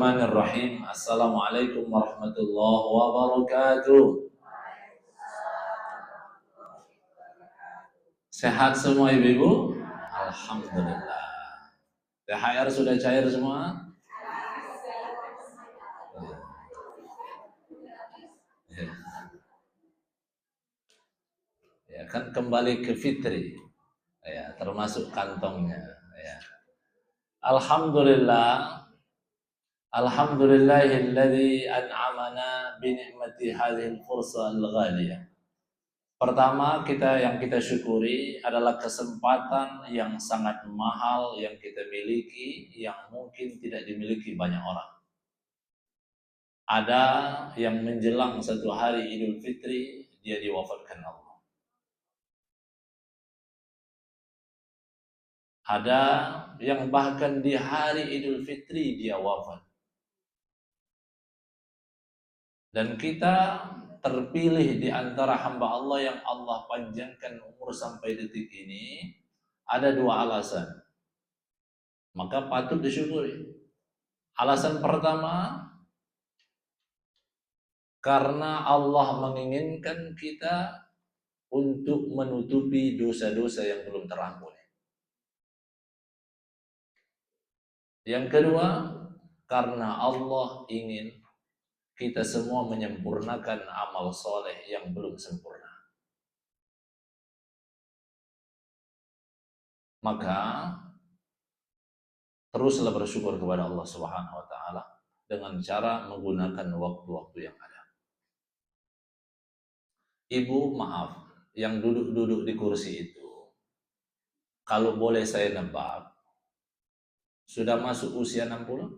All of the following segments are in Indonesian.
Bismillahirrahmanirrahim. Assalamualaikum warahmatullahi wabarakatuh. Sehat semua ibu-ibu? Alhamdulillah. THR sudah cair semua? Ya kan kembali ke fitri. Ya, termasuk kantongnya. Ya. Alhamdulillah. Alhamdulillahilladzi an'amana bi ni'mati hadhil fursa al-ghaliyah. Pertama, yang kita syukuri adalah kesempatan yang sangat mahal yang kita miliki, yang mungkin tidak dimiliki banyak orang. Ada yang menjelang satu hari Idul Fitri, dia diwafatkan Allah. Ada yang bahkan di hari Idul Fitri dia wafat. Dan kita terpilih di antara hamba Allah yang Allah panjangkan umur sampai detik ini, ada dua alasan. Maka patut disyukuri. Alasan pertama, karena Allah menginginkan kita untuk menutupi dosa-dosa yang belum terampuni. Yang kedua, karena Allah ingin kita semua menyempurnakan amal soleh yang belum sempurna. Maka teruslah bersyukur kepada Allah Subhanahu wa taala dengan cara menggunakan waktu-waktu yang ada. Ibu, maaf, yang duduk-duduk di kursi itu, kalau boleh saya nebak, sudah masuk usia 60?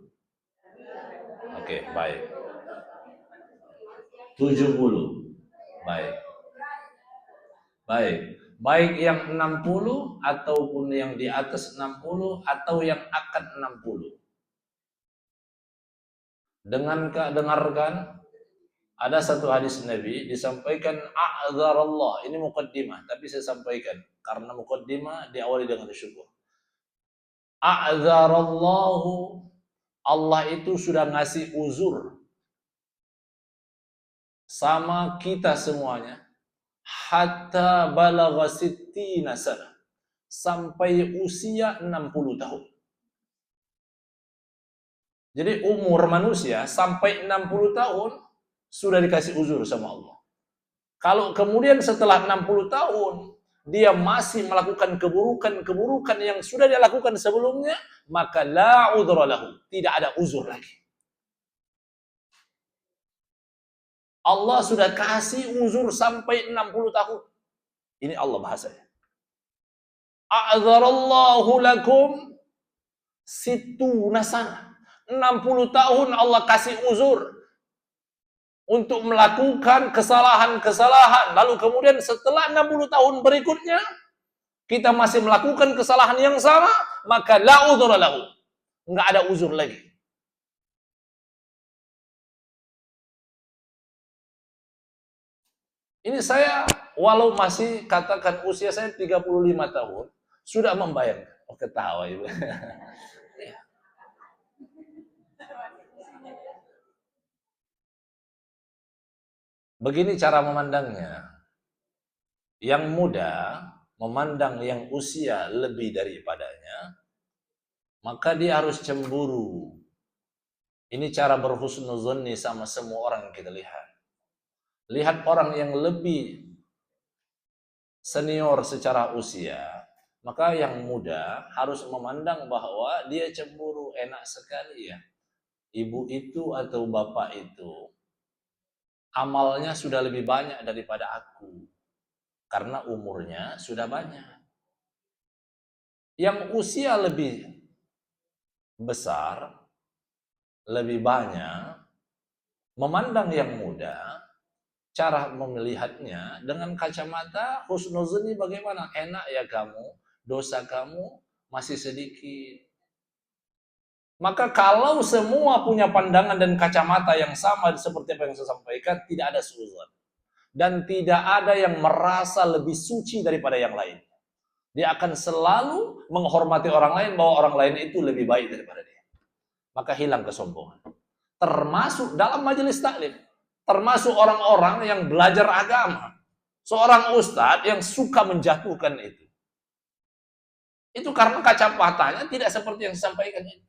Oke, baik. 70. Baik. Baik. Baik yang 60 ataupun yang di atas 60 atau yang akan 60. Dengarkan, ada satu hadis Nabi disampaikan a'dzarallah. Ini muqaddimah, tapi saya sampaikan karena muqaddimah diawali dengan syukur. A'dzarallahu, Allah itu sudah ngasih uzur sama kita semuanya hatta balagha sittina sana, sampai usia 60 tahun. Jadi umur manusia sampai 60 tahun sudah dikasih uzur sama Allah. Kalau kemudian setelah 60 tahun dia masih melakukan keburukan-keburukan yang sudah dia lakukan sebelumnya, maka la udhra lahu, tidak ada uzur lagi. Allah sudah kasih uzur sampai 60 tahun. Ini Allah bahasanya. A'dzarallahu lakum situna sana. 60 tahun Allah kasih uzur untuk melakukan kesalahan-kesalahan. Lalu kemudian setelah 60 tahun berikutnya kita masih melakukan kesalahan yang sama, maka la udhra lahu. Enggak ada uzur lagi. Ini saya walau masih katakan usia saya 35 tahun sudah membayangkan. Oh, ketawa Ibu. Begini cara memandangnya. Yang muda memandang yang usia lebih daripadanya, maka dia harus cemburu. Ini cara berhusnuzonni sama semua orang yang kita lihat. Lihat orang yang lebih senior secara usia, maka yang muda harus memandang bahwa dia cemburu, enak sekali ya. Ibu itu atau bapak itu amalnya sudah lebih banyak daripada aku, karena umurnya sudah banyak. Yang usia lebih besar, lebih banyak, memandang yang muda, cara melihatnya dengan kacamata husnuzuni bagaimana? Enak ya kamu, dosa kamu masih sedikit. Maka kalau semua punya pandangan dan kacamata yang sama seperti apa yang saya sampaikan, tidak ada suuzon. Dan tidak ada yang merasa lebih suci daripada yang lain. Dia akan selalu menghormati orang lain bahwa orang lain itu lebih baik daripada dia. maka hilang kesombongan. Termasuk dalam majelis taklim, termasuk orang-orang yang belajar agama. Seorang ustadz yang suka menjatuhkan itu karena kacamatanya tidak seperti yang disampaikan itu.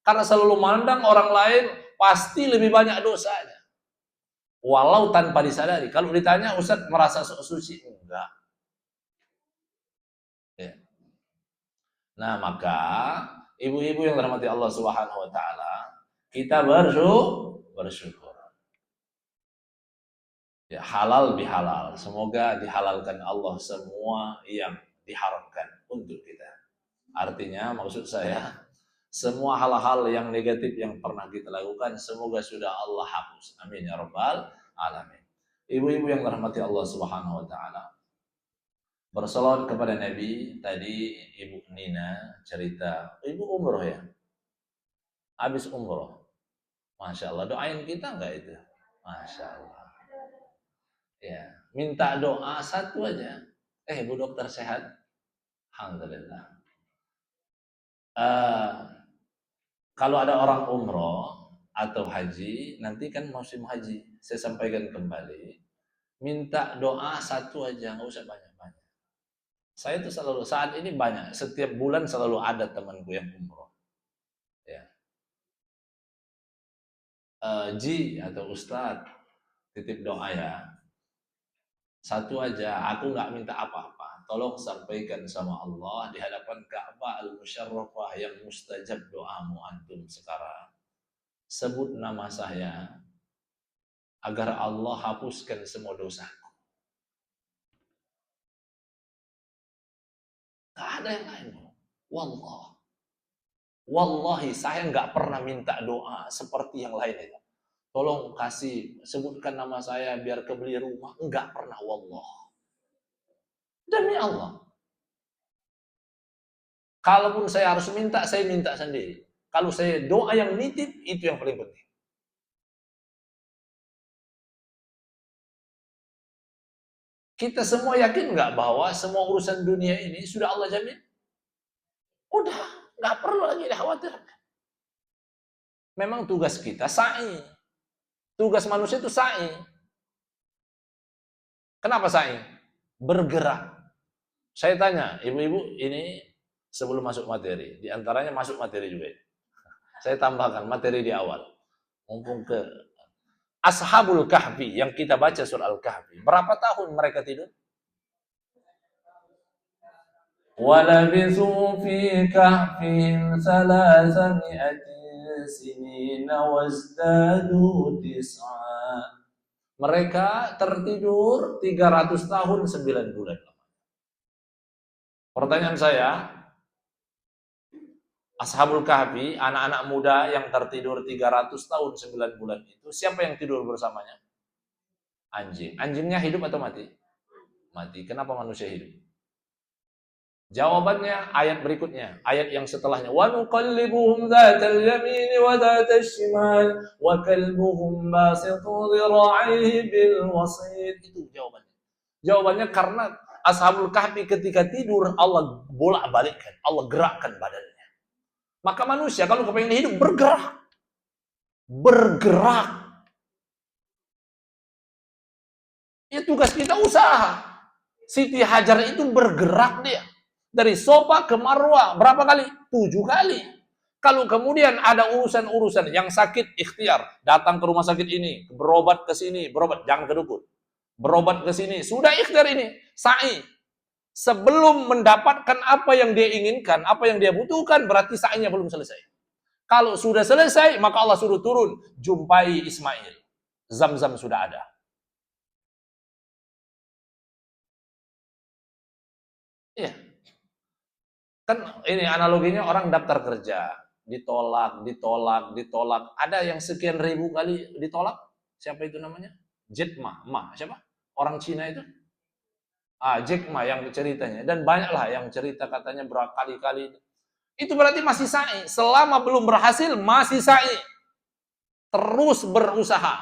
Karena selalu mandang orang lain pasti lebih banyak dosanya. Walau tanpa disadari. Kalau ditanya, Ustadz merasa sok suci? Enggak. Ya. Nah, maka ibu-ibu yang dirahmati Allah Subhanahu wa taala, kita bersyukur. Ya, halal bihalal. Semoga dihalalkan Allah semua yang diharamkan untuk kita. Artinya, maksud saya, semua hal-hal yang negatif yang pernah kita lakukan, semoga sudah Allah hapus. Amin ya rabbal alamin. Ibu-ibu yang dirahmati Allah Subhanahu wa taala, bersolawat kepada Nabi. Tadi Ibu Nina cerita, Ibu umroh ya? Habis umroh. Masya Allah, doain kita enggak itu? Masya Allah. Ya, minta doa satu aja. Bu dokter sehat? Alhamdulillah. Kalau ada orang umroh atau haji, nanti kan musim haji. Saya sampaikan kembali, minta doa satu aja, nggak usah banyak-banyak. Saya itu selalu, saat ini banyak, setiap bulan selalu ada temanku yang umroh. Ya. Ji atau Ustadz, titip doa ya. Satu aja, aku nggak minta apa-apa. Tolong sampaikan sama Allah di hadapan Ka'bah al-Musyarrafah yang mustajab doamu antum sekarang. Sebut nama saya agar Allah hapuskan semua dosaku. Gak ada yang lain. Wallahi saya nggak pernah minta doa seperti yang lain itu. Tolong kasih, sebutkan nama saya biar kebeli rumah. Enggak pernah, wallah. Demi Allah. Kalaupun saya harus minta, saya minta sendiri. Kalau saya doa yang nitip, itu yang paling penting. Kita semua yakin nggak bahwa semua urusan dunia ini sudah Allah jamin? Udah, nggak perlu lagi dikhawatirkan. Memang tugas kita sa'i. Tugas manusia itu sa'i. Kenapa sa'i? Bergerak. Saya tanya, ibu-ibu ini sebelum masuk materi, di antaranya masuk materi juga. Saya tambahkan materi di awal. Mumpung ke Ashabul Kahfi yang kita baca surah Al-Kahfi. Berapa tahun mereka tidur? وَلَبِثُوا فِي كَهْفِهِمْ 300 سِنِينَ وَازْدَادُوا 9. Mereka tertidur 300 tahun 9 bulan. Pertanyaan saya, Ashabul Kahfi, anak-anak muda yang tertidur 300 tahun 9 bulan itu, siapa yang tidur bersamanya? Anjing. Anjingnya hidup atau mati? Mati. Kenapa manusia hidup? Jawabannya ayat berikutnya, ayat yang setelahnya. Wa nuqallibuhum dzatal yamin wa dzatal shimal wa kalbuhum basitu dhira'ihi bil wasid. Itu jawabannya. Jawabannya karena Ashabul Kahfi ketika tidur Allah bolak-balikkan, Allah gerakkan badannya. Maka manusia kalau kepengen hidup bergerak. Bergerak. Ya tugas kita usaha. Siti Hajar itu bergerak dia. Dari Sofa ke Marwah, berapa kali? 7 kali. Kalau kemudian ada urusan-urusan yang sakit, ikhtiar. Datang ke rumah sakit ini, berobat ke sini, berobat. Jangan ke dukun. Berobat ke sini, sudah ikhtiar ini. Sa'i. Sebelum mendapatkan apa yang dia inginkan, apa yang dia butuhkan, berarti sa'inya belum selesai. Kalau sudah selesai, maka Allah suruh turun. Jumpai Ismail. Zam-zam sudah ada. Iya. Kan ini analoginya orang daftar kerja, ditolak. Ada yang sekian ribu kali ditolak. Siapa itu namanya? Jack Ma. Siapa? Orang Cina itu? Jack Ma yang ceritanya. Dan banyaklah yang cerita katanya berkali-kali. Itu berarti masih sa'i. Selama belum berhasil, masih sa'i. Terus berusaha.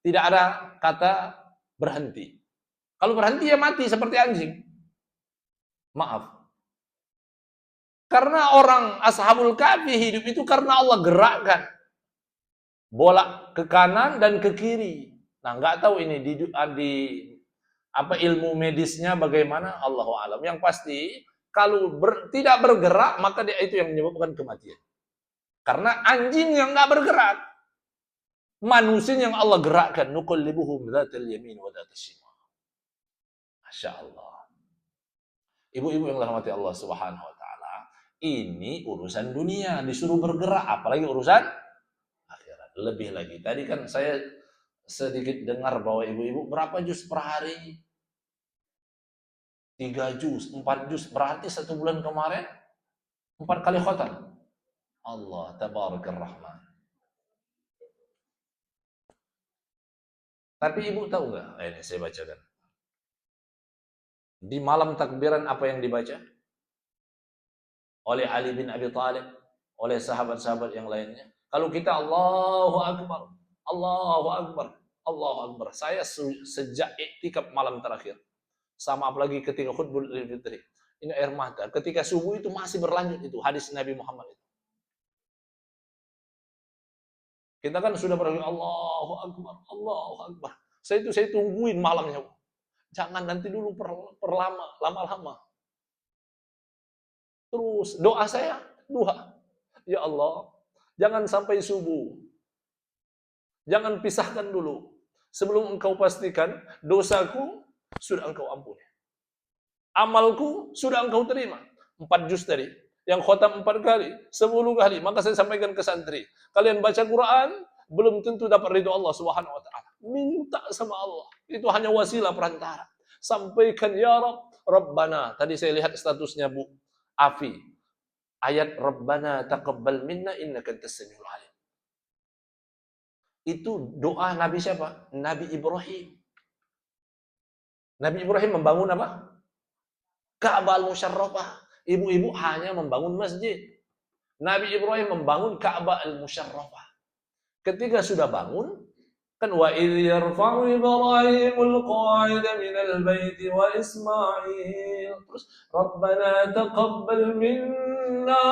Tidak ada kata berhenti. Kalau berhenti ya mati seperti anjing. Maaf. Karena orang Ashabul Kahfi hidup itu karena Allah gerakkan bolak ke kanan dan ke kiri. Nah, nggak tahu ini di apa ilmu medisnya bagaimana, Allahu alam. Yang pasti kalau tidak bergerak maka dia itu yang menyebabkan kematian. Karena anjing yang nggak bergerak, manusia yang Allah gerakkan, nuqallibuhum dzatal yamin wa dzatal shimal. Masya Allah. Ibu-ibu yang dirahmati Allah Subhanahu wa taala, ini urusan dunia disuruh bergerak, apalagi urusan akhirat. Lebih lagi, tadi kan saya sedikit dengar bahwa ibu-ibu berapa juz per hari? 3 juz, 4 juz, berarti 1 bulan kemarin 4 kali khotam. Allah tabarakar rahman. Tapi ibu tahu nggak? Ini saya bacakan. Di malam takbiran apa yang dibaca? Oleh Ali bin Abi Thalib, oleh sahabat-sahabat yang lainnya. Kalau kita Allahu Akbar, Allahu Akbar, Allahu Akbar. Saya sejak iktikaf malam terakhir, sama apalagi ketika khutbah Idul Fitri, ini air mata. Ketika subuh itu masih berlanjut itu hadis Nabi Muhammad itu. Kita kan sudah berdoa Allahu Akbar, Allahu Akbar. Saya tungguin malamnya. Jangan nanti dulu lama-lama. Terus doa saya, ya Allah, jangan sampai subuh. Jangan pisahkan dulu. Sebelum engkau pastikan dosaku sudah engkau ampuni. Amalku sudah engkau terima. 4 juz tadi. Yang khotam 4 kali, 10 kali. Maka saya sampaikan ke santri. Kalian baca Quran, belum tentu dapat ridho Allah Subhanahu wa taala. Minta sama Allah. Itu hanya wasilah perantara. Sampaikan ya Rabb, Rabbana. Tadi saya lihat statusnya Bu Afi. Ayat Rabbana taqabbal minna innaka antas samiul alim. Itu doa Nabi siapa? Nabi Ibrahim. Nabi Ibrahim membangun apa? Ka'bah al-Musyarrafah. Ibu-ibu hanya membangun masjid. Nabi Ibrahim membangun Ka'bah al-Musyarrafah. Ketika sudah bangun, kan wa idh yarfa'u Ibrahimul qa'ida minal baiti wa Ismail. Terus Rabbana taqabbal minna.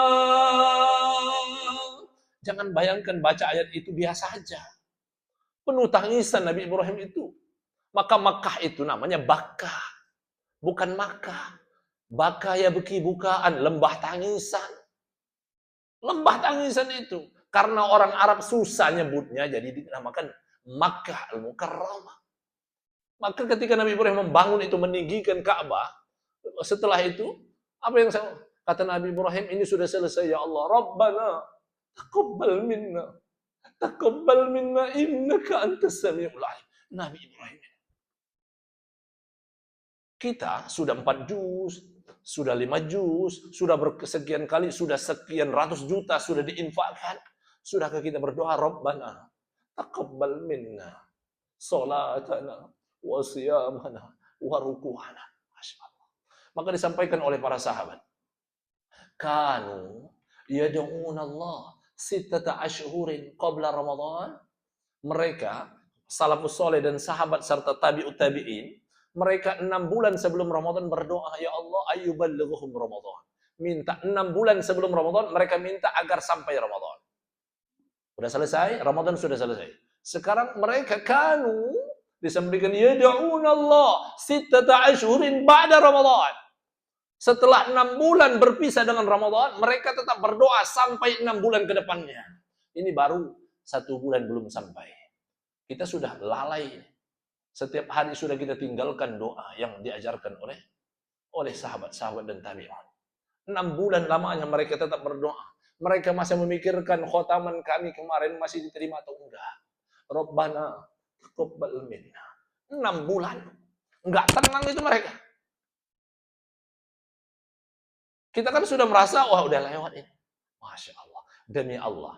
Jangan bayangkan baca ayat itu biasa saja. Penuh tangisan Nabi Ibrahim itu. Maka Makkah itu namanya Bakkah. Bukan Makkah. Bakkah ya beki bukaan, lembah tangisan. Lembah tangisan itu. Karena orang Arab susah nyebutnya, jadi dinamakan Makkah al-Mukarramah. Maka ketika Nabi Ibrahim membangun itu, meninggikan Ka'bah, setelah itu, apa yang kata Nabi Ibrahim, ini sudah selesai ya Allah. Rabbana taqabbal minna. Taqabbal minna innaka antas samiul alim. Nabi Ibrahim. Kita sudah 4 juz, sudah 5 juz, sudah bersekian kali, sudah sekian ratus juta, sudah diinfakkan. Sudahkah kita berdoa, Rabbana taqabbal minna salatana wa siyamana wa ruku'ana. Masyaallah. Maka disampaikan oleh para sahabat. Kanu yad'una Allah sittata ashhurin qabla Ramadan. Mereka, salafus soleh dan sahabat serta tabi'ut tabi'in, mereka 6 bulan sebelum Ramadan berdoa, ya Allah ayyuballighuhum Ramadan. Minta 6 bulan sebelum Ramadan, mereka minta agar sampai Ramadan. Sudah selesai, Ramadan sudah selesai. Sekarang mereka kanu disampaikan yad'una Allah sittata ashhurin ba'da Ramadan. Setelah 6 bulan berpisah dengan Ramadan, mereka tetap berdoa sampai 6 bulan ke depannya. Ini baru 1 bulan belum sampai. Kita sudah lalai. Setiap hari sudah kita tinggalkan doa yang diajarkan oleh sahabat-sahabat dan tabi'un. 6 bulan lamanya mereka tetap berdoa. Mereka masih memikirkan khotaman kami kemarin masih diterima atau enggak. Rabbana taqabbal minna. 6 bulan. Enggak tenang itu mereka. Kita kan sudah merasa, wah udah lewat ini. Masya Allah. Demi Allah.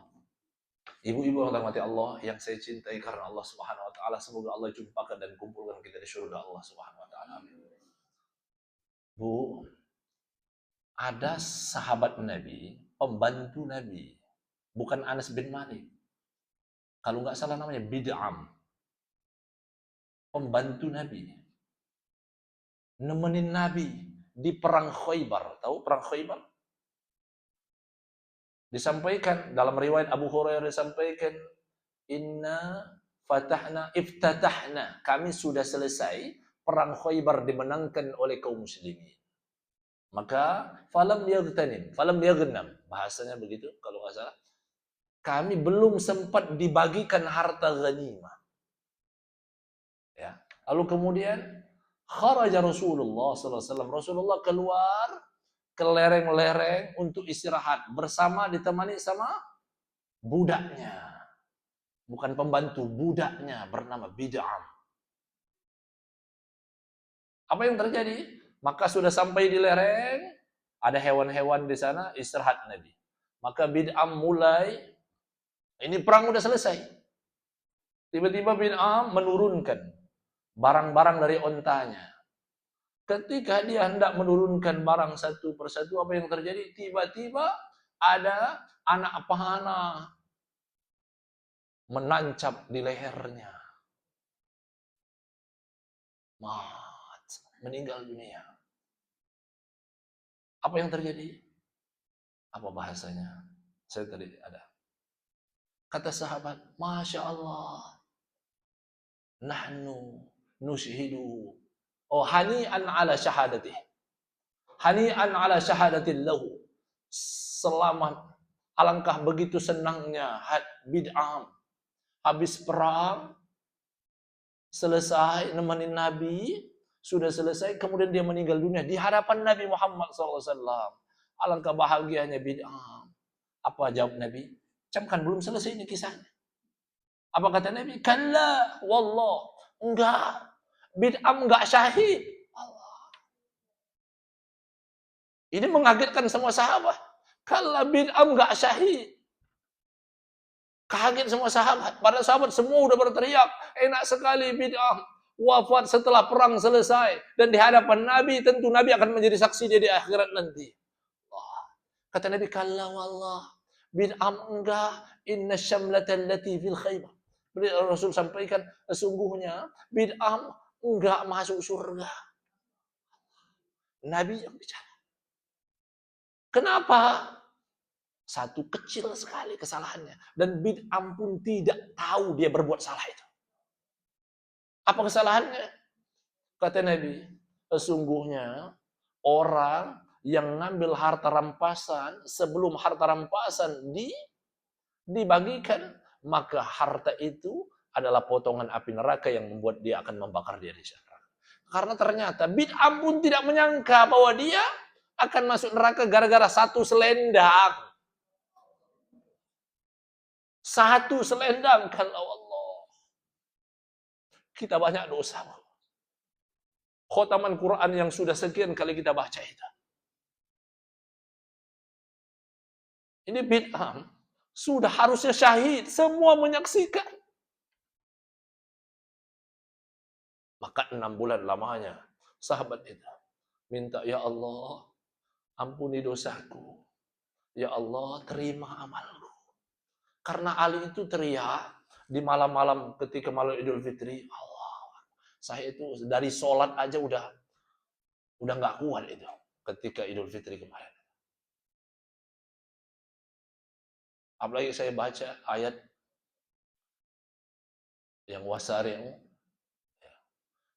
Ibu-ibu yang dirahmati Allah, yang saya cintai karena Allah Subhanahu wa taala, semoga Allah jumpakan dan kumpulkan kita di surga Allah Subhanahu wa taala. Bu, ada sahabat Nabi, pembantu Nabi, bukan Anas bin Malik. Kalau nggak salah namanya Bid'am. Pembantu Nabi. Nemenin Nabi di perang Khaybar. Tahu perang Khaybar? Disampaikan dalam riwayat Abu Hurairah disampaikan, inna iftatahna, kami sudah selesai perang Khaybar dimenangkan oleh kaum muslimin. Maka falam yaghnam, bahasanya begitu kalau nggak salah. Kami belum sempat dibagikan harta ghanimah. Ya. Lalu kemudian kharaja Rasulullah SAW. Rasulullah keluar ke lereng-lereng untuk istirahat bersama ditemani sama budaknya. Bukan pembantu, budaknya bernama Bid'am. Apa yang terjadi? Maka sudah sampai di lereng, ada hewan-hewan di sana, istirahat Nabi. Maka Bid'am mulai, ini perang udah selesai. Tiba-tiba Bid'am menurunkan barang-barang dari ontanya. Ketika dia hendak menurunkan barang satu persatu, apa yang terjadi? Tiba-tiba ada anak panah menancap di lehernya. Mat, meninggal dunia. Apa yang terjadi? Apa bahasanya? Saya tadi ada. Kata sahabat, Masya Allah, nahnu nushidu. Oh, hani'an ala syahadatih. Hani'an ala syahadatin lahu. Selamat. Alangkah begitu senangnya Bid'am. Habis perang, selesai nemenin Nabi, sudah selesai, kemudian dia meninggal dunia di hadapan Nabi Muhammad SAW. Alangkah bahagianya Bid'am. Apa jawab Nabi? Kan belum selesai ini kisahnya. Apa kata Nabi? Kalla, wallah. Enggak. Bid'am enggak syahid. Ini mengagetkan semua sahabat. Kalla Bid'am enggak syahid. Kaget semua sahabat. Para sahabat semua udah berteriak. Enak sekali Bid'am wafat setelah perang selesai. Dan di hadapan Nabi, tentu Nabi akan menjadi saksi dia di akhirat nanti. Kata Nabi, kalla wallah. Bid'am enggak. Inna syamlatan lati fil Khaybar. Rasul sampaikan, sesungguhnya Bid'am enggak masuk surga. Nabi yang bicara. Kenapa? Satu, kecil sekali kesalahannya. Dan Bid'am pun tidak tahu dia berbuat salah itu. Apa kesalahannya? Kata Nabi, sesungguhnya orang yang ngambil harta rampasan sebelum harta rampasan dibagikan, maka harta itu adalah potongan api neraka yang membuat dia akan membakar dia di sana. Karena ternyata Bid'am pun tidak menyangka bahwa dia akan masuk neraka gara-gara satu selendang. Satu selendang, kalau Allah. Kita banyak dosa. Khotaman Quran yang sudah sekian kali kita baca itu. Ini Bid'am sudah harusnya syahid, semua menyaksikan. Maka 6 bulan lamanya sahabat itu minta, ya Allah, ampuni dosaku. Ya Allah, terima amalku. Karena Ali itu teriak di malam-malam ketika malam Idul Fitri, Allah, saya itu dari sholat aja udah nggak kuat itu ketika Idul Fitri kemarin. Apalagi saya baca ayat yang wasari'u,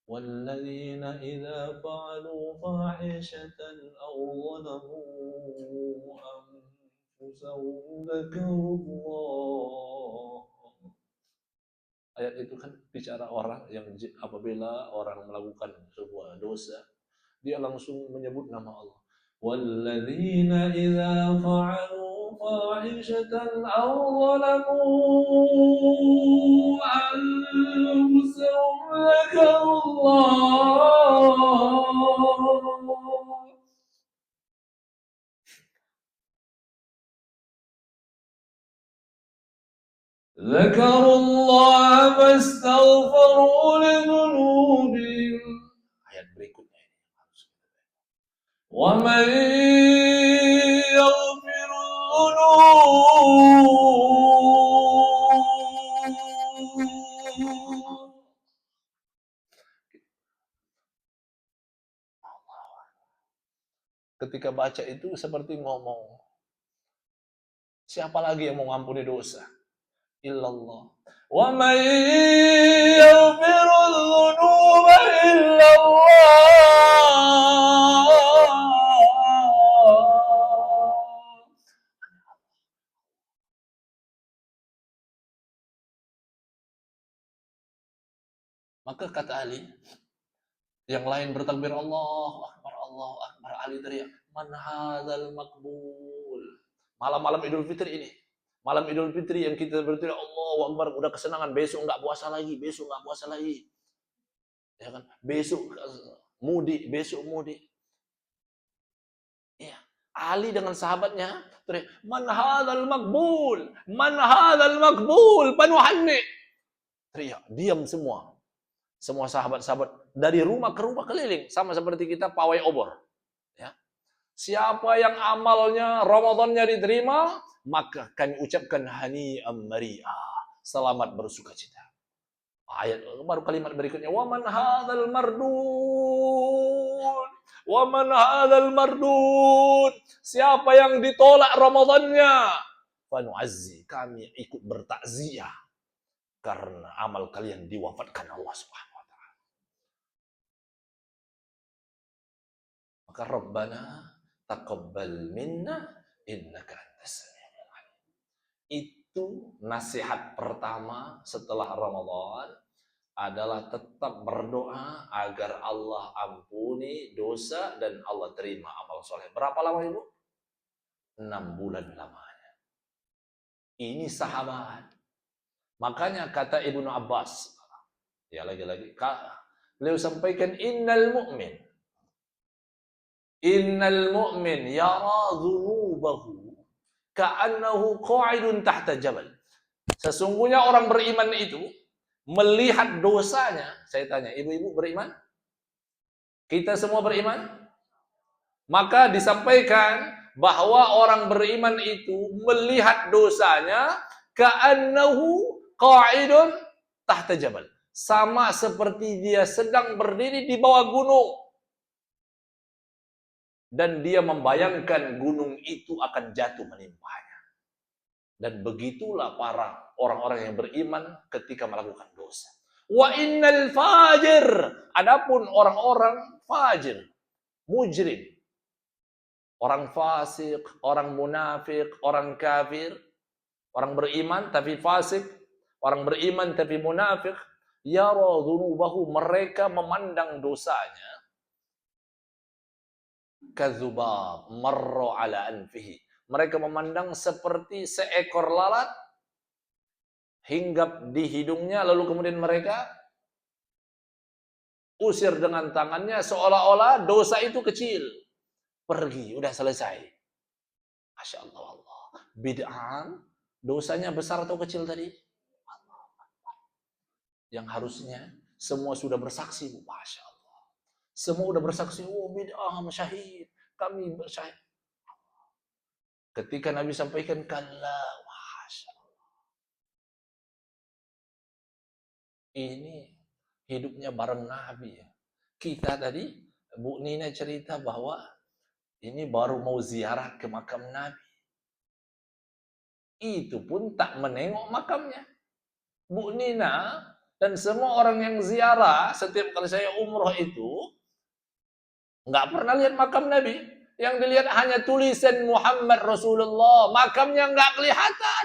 walladzina idza fa'alu fahishatan aw zalamu anfusahum dzakarullah. Ayat itu kan bicara orang yang apabila orang melakukan sebuah dosa, dia langsung menyebut nama Allah. Walladzina idza fa'alu fahishatan aw zalamu anfusahum dzakarullah. ذكروا الله فاستغفروا لذنوبهم. Ayat berikutnya ini harus kita baca. وَمَنْ يَغْفِرُ الذُّنُوبَ. Ketika baca itu seperti ngomong, Siapa lagi yang mau ngampuni dosa? Illallah. Wa man yaghfirudz dzunuba illallah. Maka kata Ali, yang lain bertakbir Allahu Akbar, Allahu Akbar. Ali teriak, man hadzal maqbul. Malam-malam Idul Fitri ini. Malam Idul Fitri yang kita berteriak Allahu Akbar, udah kesenangan, besok enggak puasa lagi, besok enggak puasa lagi. Ya kan? Besok mudik, besok mudik. Ya. Ali dengan sahabatnya teriak, man hadzal maqbul, man hadzal maqbul, panuhanni. Teriak, diam semua. Semua sahabat-sahabat dari rumah ke rumah keliling, sama seperti kita pawai obor. Ya. Siapa yang amalnya Ramadannya diterima, maka kami ucapkan hani'am mari'ah, selamat bersukacita. Ayat baru kalimat berikutnya, wa man hadzal mardud, wa man hadzal mardud. Siapa yang ditolak Ramadannya, fanu'azzi, kami ikut bertakziah karena amal kalian diwafatkan Allah Subhanahu wa taala. Maka Rabbana taqabbal minna innaka antas samiul alim. Itu nasihat pertama setelah Ramadan adalah tetap berdoa agar Allah ampuni dosa dan Allah terima amal soleh. Berapa lama Ibu? 6 bulan lamanya. Ini sahabat. Makanya kata Ibnu Abbas, ya lagi-lagi, beliau sampaikan innal mu'min yara dhunubahu ka'annahu qa'idun tahta jabal. Sesungguhnya orang beriman itu melihat dosanya. Saya tanya, ibu-ibu beriman? Kita semua beriman? Maka disampaikan bahwa orang beriman itu melihat dosanya ka'annahu qa'idun tahta jabal. Sama seperti dia sedang berdiri di bawah gunung. Dan dia membayangkan gunung itu akan jatuh menimpanya. Dan begitulah para orang-orang yang beriman ketika melakukan dosa. Wa innal fajir. Adapun orang-orang fajir, mujrim, orang fasik, orang munafik, orang kafir, orang beriman tapi fasik, orang beriman tapi munafik, yara dhunubahu, mereka memandang dosanya kadzubab marra ala anfihi. Mereka memandang seperti seekor lalat hinggap di hidungnya, lalu kemudian mereka usir dengan tangannya seolah-olah dosa itu kecil. Pergi, udah selesai. Masya Allah, Allah. Bid'ah, dosanya besar atau kecil tadi? Yang harusnya semua sudah bersaksi, Masya Allah. Semua sudah bersaksi, oh bid'ah, syahid. Kami bersyahid. Ketika Nabi sampaikan, kalla, Masya Allah. Ini hidupnya bareng Nabi. Kita tadi, Bu Nina cerita bahwa ini baru mau ziarah ke makam Nabi. Itu pun tak menengok makamnya. Bu Nina dan semua orang yang ziarah, setiap kali saya umroh itu, nggak pernah lihat makam Nabi. Yang dilihat hanya tulisan Muhammad Rasulullah. Makamnya nggak kelihatan.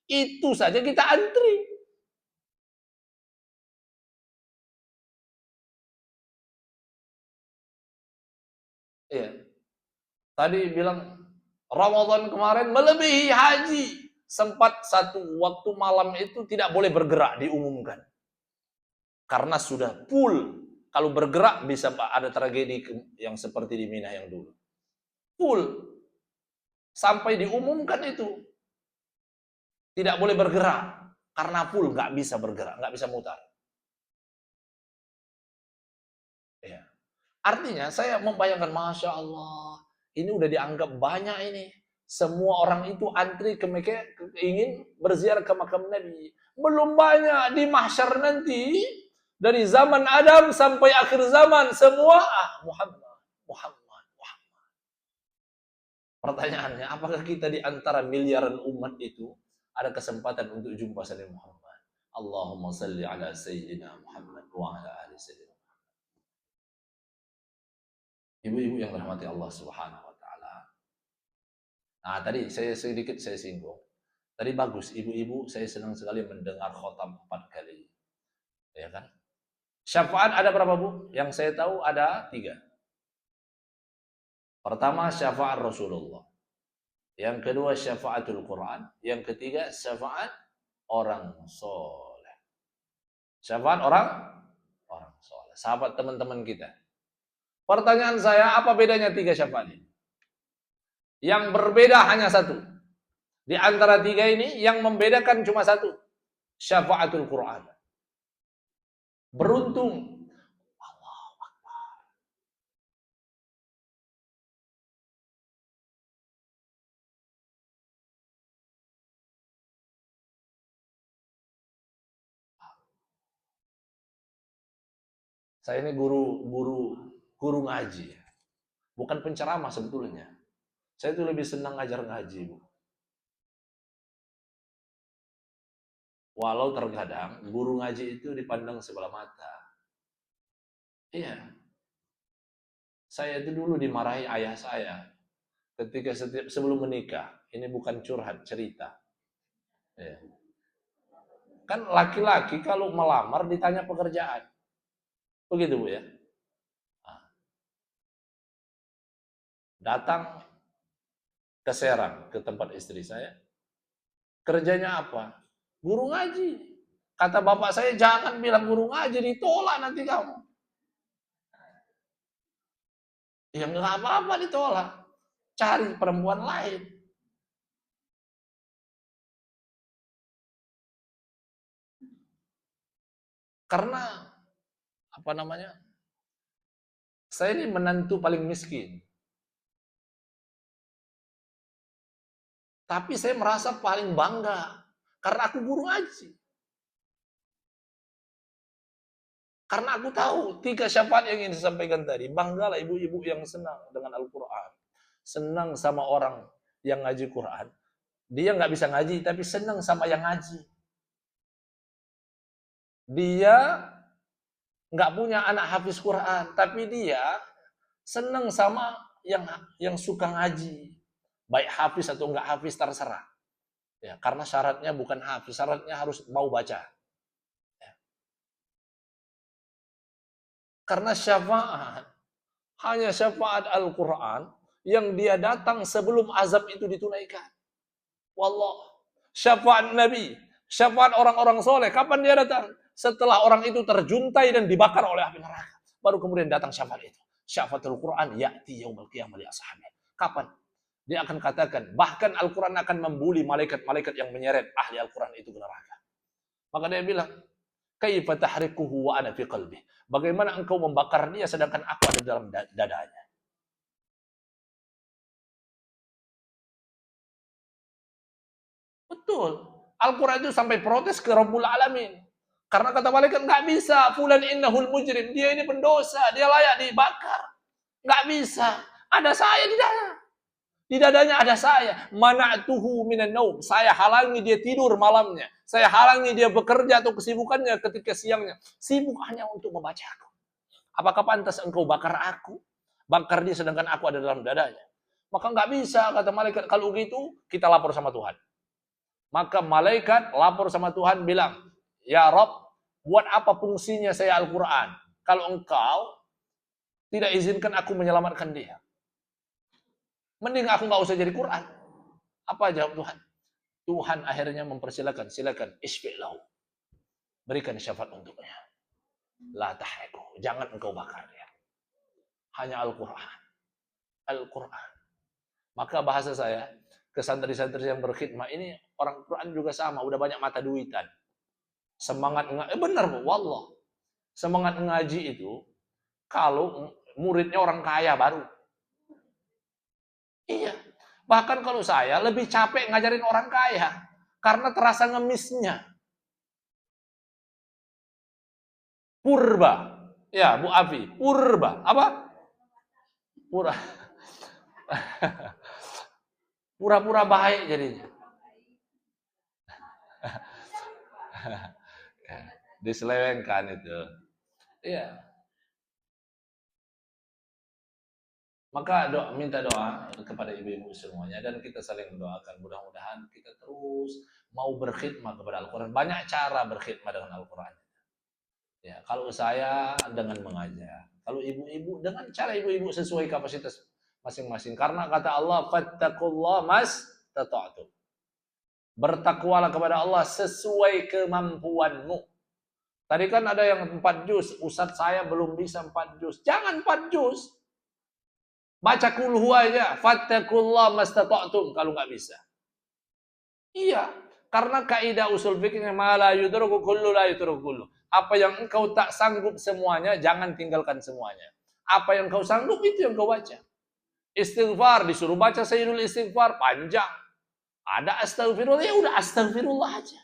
Itu saja kita antri. Iya. Tadi bilang Ramadan kemarin melebihi haji. Sempat satu waktu malam itu tidak boleh bergerak, diumumkan. Karena sudah full. Kalau bergerak bisa ada tragedi yang seperti di Mina yang dulu. Full. Sampai diumumkan itu. Tidak boleh bergerak. Karena full, nggak bisa bergerak, nggak bisa mutar. Ya. Artinya saya membayangkan, Masya Allah, ini udah dianggap banyak ini. Semua orang itu antri ke Mekah ingin berziarah ke makam Nabi. Belum banyak di mahsyar nanti, dari zaman Adam sampai akhir zaman, semua Muhammad. Pertanyaannya, apakah kita di antara miliaran umat itu ada kesempatan untuk jumpa Sayyidina Muhammad? Allahumma salli ala Sayyidina Muhammad wa ala ali Sayyidina. Ibu-ibu yang dirahmati Allah Subhanahu wa taala. Nah, tadi saya singgung. Tadi bagus, ibu-ibu, saya senang sekali mendengar khotam 4 kali. Ya kan? Syafaat ada berapa, Bu? Yang saya tahu ada 3. Pertama, syafaat Rasulullah. Yang kedua, syafaatul Quran. Yang ketiga, syafaat orang soleh. Syafaat orang soleh. Sahabat teman-teman kita. Pertanyaan saya, apa bedanya 3 syafaat ini? Yang berbeda hanya 1. Di antara 3 ini, yang membedakan cuma 1. Syafaatul Quran. Beruntung. Allahu Akbar. Saya ini guru ngaji. Bukan penceramah sebetulnya. Saya itu lebih senang ngajar ngaji, Bu. Walau terkadang guru ngaji itu dipandang sebelah mata. Iya. Saya itu dulu dimarahi ayah saya ketika sebelum menikah. Ini bukan curhat, cerita. Ya. Kan laki-laki kalau melamar ditanya pekerjaan. Begitu, Bu ya. Nah, datang ke Serang, ke tempat istri saya. Kerjanya apa? Guru ngaji. Kata bapak saya, jangan bilang guru ngaji, ditolak nanti kamu. Ya nggak apa-apa ditolak. Cari perempuan lain. Karena apa namanya? Saya ini menantu paling miskin. Tapi saya merasa paling bangga karena aku guru ngaji. Karena aku tahu 3 syafaat yang ingin disampaikan tadi. Banggalah ibu-ibu yang senang dengan Al-Quran. Senang sama orang yang ngaji Quran. Dia nggak bisa ngaji, tapi senang sama yang ngaji. Dia nggak punya anak hafiz Quran, tapi dia senang sama yang suka ngaji. Baik hafiz atau nggak hafiz terserah. Ya, karena syaratnya bukan hafiz, syaratnya harus mau baca. Ya. Karena syafaat, hanya syafaat Al-Quran yang dia datang sebelum azab itu ditunaikan. Wallah, syafaat Nabi, syafaat orang-orang soleh, kapan dia datang? Setelah orang itu terjuntai dan dibakar oleh api neraka. Baru kemudian datang syafaat itu. Syafaatul Quran ya'ti yaumil qiyamah li ashabihi. Kapan? Dia akan katakan, bahkan Al-Quran akan membuli malaikat-malaikat yang menyeret ahli Al-Quran itu ke neraka. Maka dia bilang, kaifa tahrikuhu wa ana fi qalbi. Bagaimana engkau membakar dia sedangkan aku ada dalam dadanya. Betul. Al-Quran itu sampai protes ke Rabbul Alamin. Karena kata malaikat, nggak bisa. Fulan innahul mujrim. Dia ini pendosa. Dia layak dibakar. Nggak bisa. Ada saya di dada. Di dadanya ada saya. Mana'tuhu minan naum. Saya halangi dia tidur malamnya. Saya halangi dia bekerja atau kesibukannya ketika siangnya. Sibuk hanya untuk membacaku. Apakah pantas engkau bakar aku? Bakar dia sedangkan aku ada dalam dadanya. Maka nggak bisa, kata malaikat. Kalau begitu, kita lapor sama Tuhan. Maka malaikat lapor sama Tuhan bilang, ya Rob, buat apa fungsinya saya Al-Quran? Kalau engkau tidak izinkan aku menyelamatkan dia. Mending aku nggak usah jadi Quran. Apa jawab Tuhan? Tuhan akhirnya mempersilakan, silakan isfi'lahu. Berikan syafaat untuknya. La tahriku, jangan engkau bakar dia. Hanya Al-Quran. Al-Quran. Maka bahasa saya, ke santri-santri yang berkhidmah ini orang Quran juga sama, udah banyak mata duitan. Semangat benar Bu, wallah. Semangat ngaji itu kalau muridnya orang kaya baru. Iya. Bahkan kalau saya lebih capek ngajarin orang kaya karena terasa ngemisnya. Purba. Ya, Bu Afi, purba. Apa? Purba. Pura-pura baik jadinya. Diselewengkan itu. Iya. Maka minta doa kepada ibu-ibu semuanya dan kita saling mendoakan. Mudah-mudahan kita terus mau berkhidmat kepada Al-Quran. Banyak cara berkhidmat dengan Al-Quran. Ya, kalau saya dengan mengajar, kalau ibu-ibu dengan cara ibu-ibu sesuai kapasitas masing-masing. Karena kata Allah, fattakullah mas tata'tu. Bertakwalah kepada Allah sesuai kemampuanmu. Tadi kan ada yang 4 juz, Ustadz saya belum bisa 4 juz. Jangan 4 juz. Baca kulhu aja, fattakullah mastata'tum kalau nggak bisa. Iya, karena kaidah usul fikihnya mala yudruku kullu la yudruku kullu. Apa yang engkau tak sanggup semuanya, jangan tinggalkan semuanya. Apa yang kau sanggup itu yang kau baca. Istighfar disuruh baca sayyidul istighfar panjang. Ada astagfirullah, ya udah astagfirullah aja.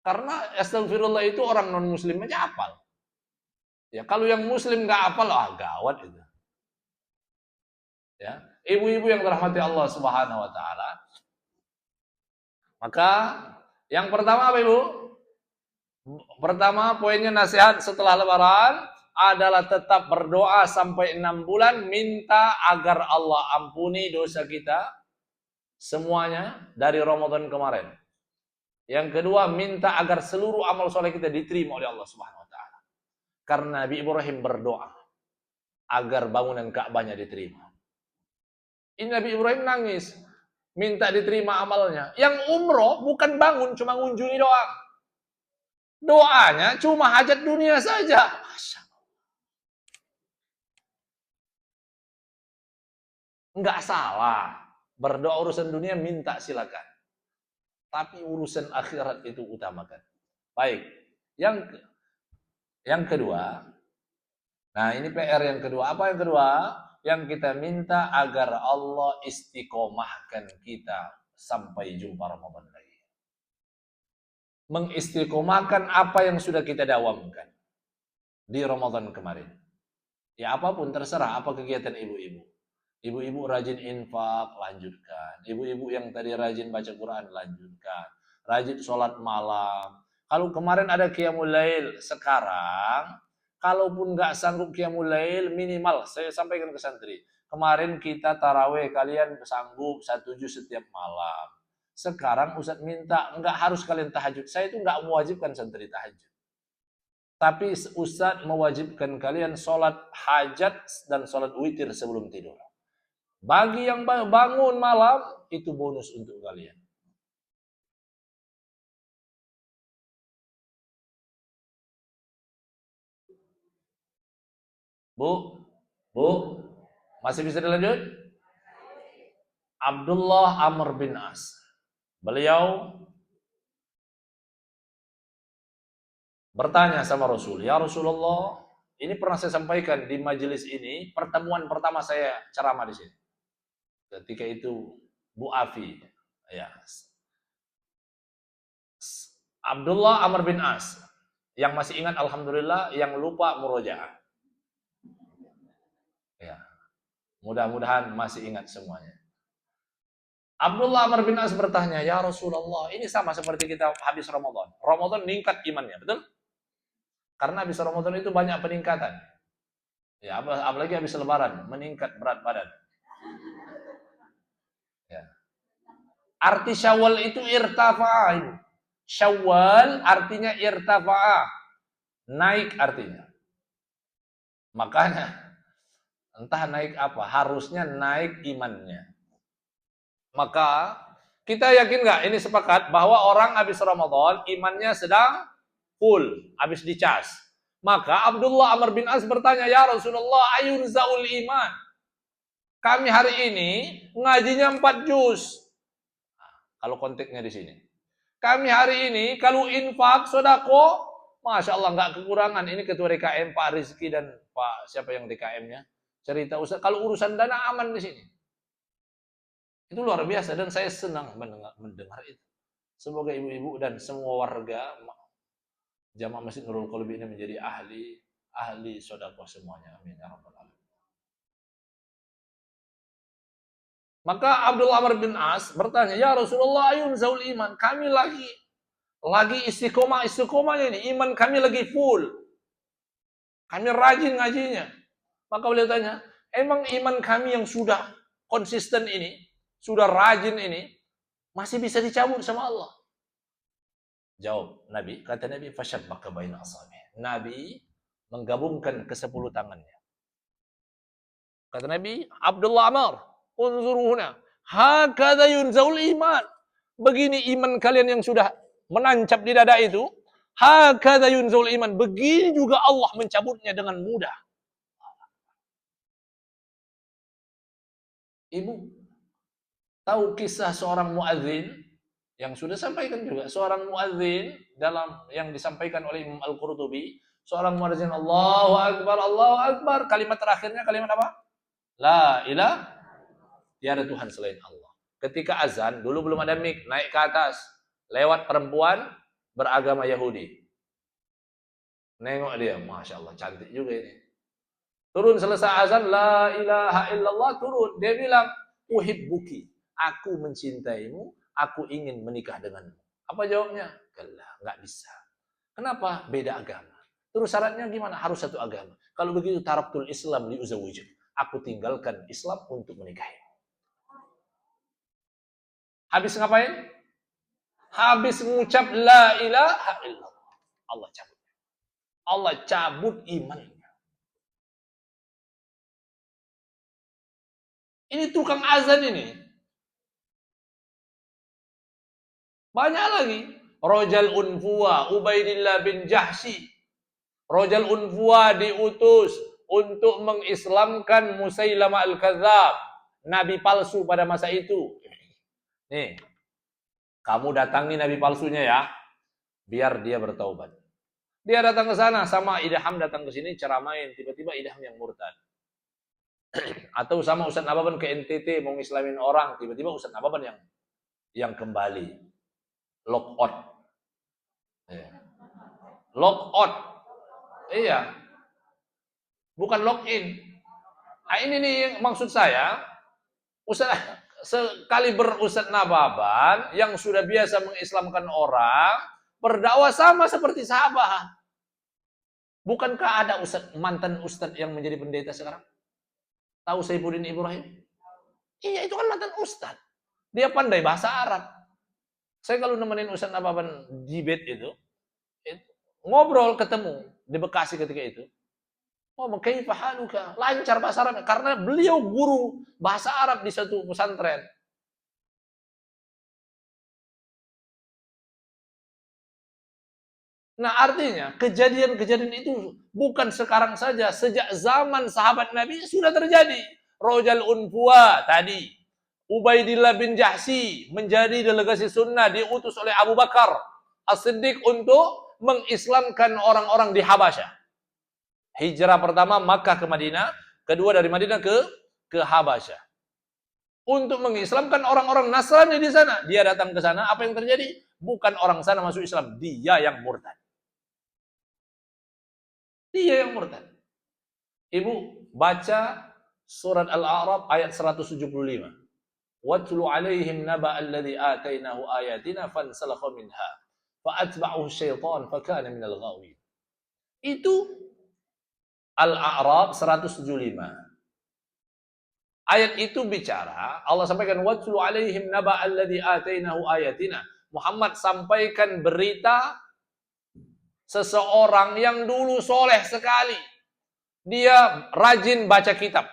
Karena astagfirullah itu orang non muslim aja hafal. Ya, kalau yang muslim nggak hafal, gawat itu. Ya, ibu-ibu yang dirahmati Allah Subhanahu wa taala. Maka yang pertama apa Ibu? Pertama poinnya nasihat setelah lebaran adalah tetap berdoa sampai 6 bulan minta agar Allah ampuni dosa kita semuanya dari Ramadan kemarin. Yang kedua minta agar seluruh amal soleh kita diterima oleh Allah Subhanahu wa taala. Karena Nabi Ibrahim berdoa agar bangunan Ka'bahnya diterima. Ini Nabi Ibrahim nangis minta diterima amalnya. Yang umroh bukan bangun cuma ngunjungi doang. Doanya cuma hajat dunia saja. Masya Allah. Enggak salah. Berdoa urusan dunia minta silakan. Tapi urusan akhirat itu utamakan. Baik. Yang kedua. Nah ini PR yang kedua. Apa yang kedua? Yang kita minta agar Allah istiqomahkan kita sampai jumpa Ramadan lagi. Mengistiqomahkan apa yang sudah kita dawamkan di Ramadan kemarin. Ya apapun terserah apa kegiatan ibu-ibu. Ibu-ibu rajin infak, lanjutkan. Ibu-ibu yang tadi rajin baca Quran, lanjutkan. Rajin sholat malam. Kalau kemarin ada qiyamul lail, sekarang kalaupun nggak sanggup qiyamul lail, minimal saya sampaikan ke santri. Kemarin kita taraweh, kalian sanggup 1 juz setiap malam. Sekarang Ustadz minta, nggak harus kalian tahajud. Saya itu nggak mewajibkan santri tahajud. Tapi Ustadz mewajibkan kalian sholat hajat dan sholat witir sebelum tidur. Bagi yang bangun malam, itu bonus untuk kalian. Bu, masih bisa dilanjut? Abdullah Amr bin As. Beliau bertanya sama Rasul, ya Rasulullah, ini pernah saya sampaikan di majelis ini, pertemuan pertama saya ceramah di sini. Ketika itu Bu Afi, ya. Abdullah Amr bin As. Yang masih ingat alhamdulillah, yang lupa murojaah. Ya. Mudah-mudahan masih ingat semuanya. Abdullah Amr bin As bertanya, ya Rasulullah, ini sama seperti kita habis Ramadan. Ramadan meningkat imannya, betul? Karena habis Ramadan itu banyak peningkatan. Ya, apalagi habis Lebaran, meningkat berat badan. Ya. Arti Syawal itu irtafa'a. Syawal artinya irtafa'a. Naik artinya. Makanya entah naik apa, harusnya naik imannya. Maka kita yakin nggak ini sepakat bahwa orang habis Ramadan imannya sedang full, habis dicas. Maka Abdullah Amr bin As bertanya, ya Rasulullah, ayun zaul iman. Kami hari ini ngajinya 4 juz. Nah, kalau konteksnya di sini. Kami hari ini kalau infak, sodako, Masya Allah nggak kekurangan. Ini ketua DKM Pak Rizky dan Pak siapa yang DKM-nya cerita Ustaz. Kalau urusan dana aman di sini. Itu luar biasa dan saya senang mendengar itu. Semoga ibu-ibu dan semua warga jamaah Masjid Nurul Qalbi ini menjadi ahli sedekah semuanya. Amin ya rabbal alamin. Maka Abdullah Amr bin As bertanya, "Ya Rasulullah, ayun zaul iman." Kami lagi istiqomahnya ini, iman kami lagi full. Kami rajin ngajinya. Maka beliau tanya, "Emang iman kami yang sudah konsisten ini, sudah rajin ini, masih bisa dicabut sama Allah?" Jawab Nabi, kata Nabi, "Fasyabbaka baina asabi." Nabi menggabungkan ke-10 tangannya. Kata Nabi, "Abdullah Amr, unzuru huna. Hakadha yunzaul iman." Begini iman kalian yang sudah menancap di dada itu. Hakadha yunzaul iman. Begini juga Allah mencabutnya dengan mudah. Ibu tahu kisah seorang muadzin yang sudah sampaikan juga, seorang muadzin dalam yang disampaikan oleh Imam Al-Qurtubi, seorang muadzin Allahu Akbar, kalimat terakhirnya kalimat apa? La ilaha, tiada Tuhan selain Allah. Ketika azan, dulu belum ada mic, naik ke atas, lewat perempuan beragama Yahudi. Nengok dia, Masya Allah, cantik juga ini. Turun selesai azan, la ilaha illallah, turun. Dia bilang, uhibbuki, aku mencintaimu, aku ingin menikah denganmu. Apa jawabnya? Kalah, nggak bisa. Kenapa? Beda agama. Terus syaratnya gimana? Harus satu agama. Kalau begitu, taraktul Islam liuzawwijik. Aku tinggalkan Islam untuk menikahi. Habis ngapain? Habis mengucap la ilaha illallah. Allah cabut. Allah cabut imannya. Ini tukang azan ini. Banyak lagi. Rojal Unfuwa, Ubaidillah bin Jahsy. Rojal Unfuwa diutus untuk mengislamkan Musailamah al-Kadzab, nabi palsu pada masa itu. Nih, kamu datangi nabi palsunya ya, biar dia bertaubat. Dia datang ke sana sama Idham datang ke sini ceramain, tiba-tiba Idham yang murtad. Atau sama Ustaz Nababan ke NTT mau ngislamin orang, tiba-tiba Ustaz Nababan yang kembali. Lock out. Ya. Lock out. Iya. Bukan lock in. Nah, ini nih maksud saya, Ustaz sekali Ustaz Nababan yang sudah biasa mengislamkan orang, berdakwah sama seperti sahabat. Bukankah ada mantan Ustaz yang menjadi pendeta sekarang? Tahu Saifuddin Ibrahim? Iya, itu kan mantan Ustaz. Dia pandai bahasa Arab. Saya kalau nemenin Ustaz Nababan debate itu, ngobrol ketemu di Bekasi ketika itu. Oh, kaifa haluka? Lancar bahasa Arab karena beliau guru bahasa Arab di satu pesantren. Nah, artinya kejadian-kejadian itu bukan sekarang saja, sejak zaman sahabat Nabi sudah terjadi. Rojal Unfuwa tadi, Ubaidillah bin Jahsy menjadi delegasi sunnah diutus oleh Abu Bakar As-Siddiq untuk mengislamkan orang-orang di Habasyah. Hijrah pertama Makkah ke Madinah, kedua dari Madinah ke Habasyah. Untuk mengislamkan orang-orang Nasrani di sana. Dia datang ke sana, apa yang terjadi? Bukan orang sana masuk Islam, dia yang murtad. Dia yang murtad. Ibu baca surat Al-A'raf ayat 175. Watlu alaihim naba alladhi atainahu ayatina fansalakha minha fa'atba'ahu syaitan fakana minal ghawin. Itu Al-A'raf 175. Ayat itu bicara, Allah sampaikan watlu alaihim naba alladhi atainahu ayatina. Muhammad sampaikan berita seseorang yang dulu soleh sekali. Dia rajin baca kitab.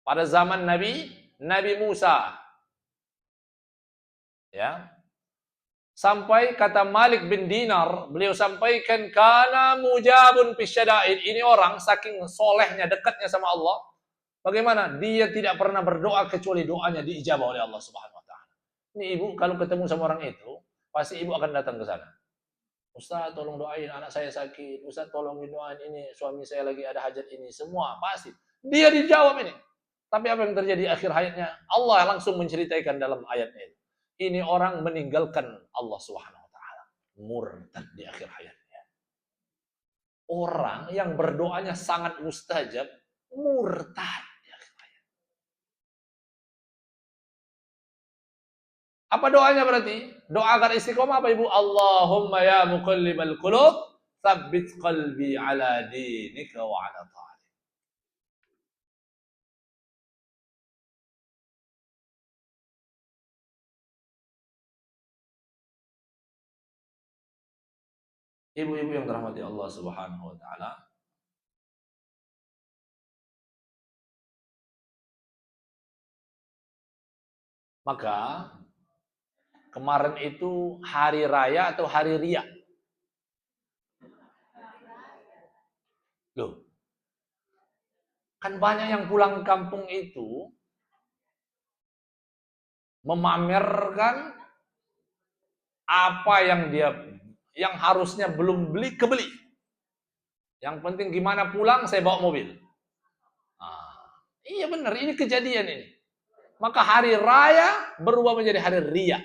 Pada zaman Nabi Musa. Ya. Sampai kata Malik bin Dinar, beliau sampaikan kana mujabun fisyada'id. Ini orang saking solehnya, dekatnya sama Allah. Bagaimana? Dia tidak pernah berdoa kecuali doanya diijabah oleh Allah Subhanahu wa taala. Ini ibu kalau ketemu sama orang itu, pasti ibu akan datang ke sana. Ustaz tolong doain anak saya sakit. Ustaz tolong doain ini suami saya lagi ada hajat ini. Semua pasti. Dia dijawab ini. Tapi apa yang terjadi akhir hayatnya? Allah langsung menceritakan dalam ayatnya itu. Ini orang meninggalkan Allah Subhanahu wa taala. Murtad di akhir hayatnya. Orang yang berdoanya sangat mustajab, murtad. Apa doanya berarti? Doa agar istiqomah apa Ibu? Allahumma ya muqallibal qulub, tsabbit qalbi ala dinika wa ala ta'atik. Ibu-ibu yang dirahmati Allah Subhanahu wa taala, maka kemarin itu hari raya atau hari ria? Loh, kan banyak yang pulang kampung itu memamerkan apa yang harusnya belum beli kebeli. Yang penting gimana pulang saya bawa mobil. Iya benar, ini kejadian ini. Maka hari raya berubah menjadi hari ria.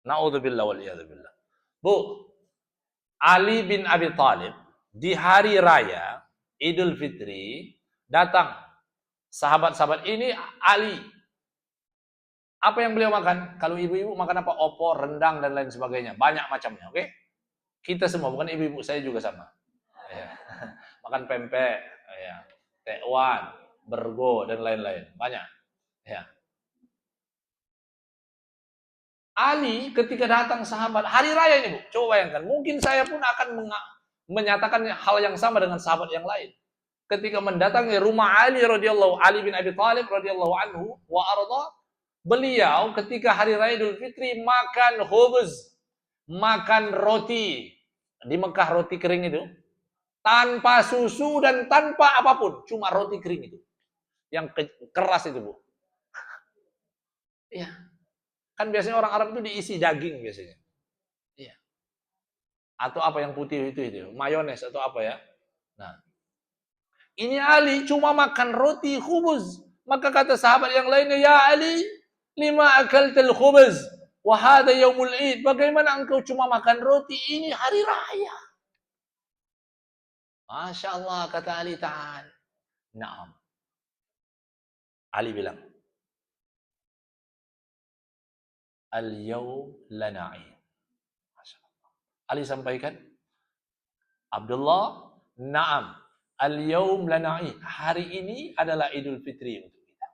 Na'udzubillah wal iyadzubillah. Bu, Ali bin Abi Thalib di hari raya Idul Fitri datang sahabat-sahabat ini Ali. Apa yang beliau makan? Kalau ibu-ibu makan apa? Opor, rendang dan lain sebagainya. Banyak macamnya, oke? Kita semua, bukan ibu-ibu, saya juga sama. Ya. Makan pempek, ya. Tekwan, bergo dan lain-lain. Banyak. Ya. Ali ketika datang sahabat hari raya ini, Bu. Coba bayangkan, mungkin saya pun akan menyatakan hal yang sama dengan sahabat yang lain. Ketika mendatangi rumah Ali bin Abi Thalib radhiyallahu anhu wa arda, beliau ketika hari raya Idul Fitri makan khubuz, makan roti. Di Mekah roti kering itu tanpa susu dan tanpa apapun, cuma roti kering itu. Yang keras itu, Bu. Iya. Kan biasanya orang Arab itu diisi daging biasanya. Iya. Atau apa yang putih itu, mayones atau apa ya. Nah, ini Ali cuma makan roti khubuz. Maka kata sahabat yang lainnya, "Ya Ali, lima akaltal khubuz wa hadha yaumul Id." Bagaimana engkau cuma makan roti, ini hari raya? Masya Allah, kata Ali Ta'ala. Naam. Ali bilang, "Al-yaum lana Id." Ali sampaikan, Abdullah, "Naam. Al-yaum lana Id." Hari ini adalah Idul Fitri untuk kita.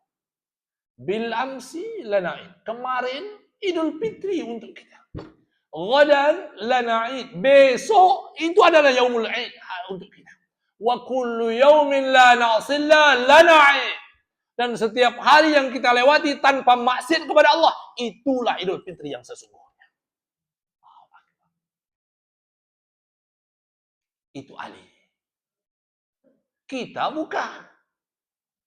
Bil amsi lana Id. Kemarin Idul Fitri untuk kita. Ghadan lana Id. Besok itu adalah yaumul Id untuk kita. Wa kullu yaumin la na'silla lana Id. Dan setiap hari yang kita lewati tanpa maksiat kepada Allah, itulah Idul Fitri yang sesungguhnya. Itu Ali. Kita bukan.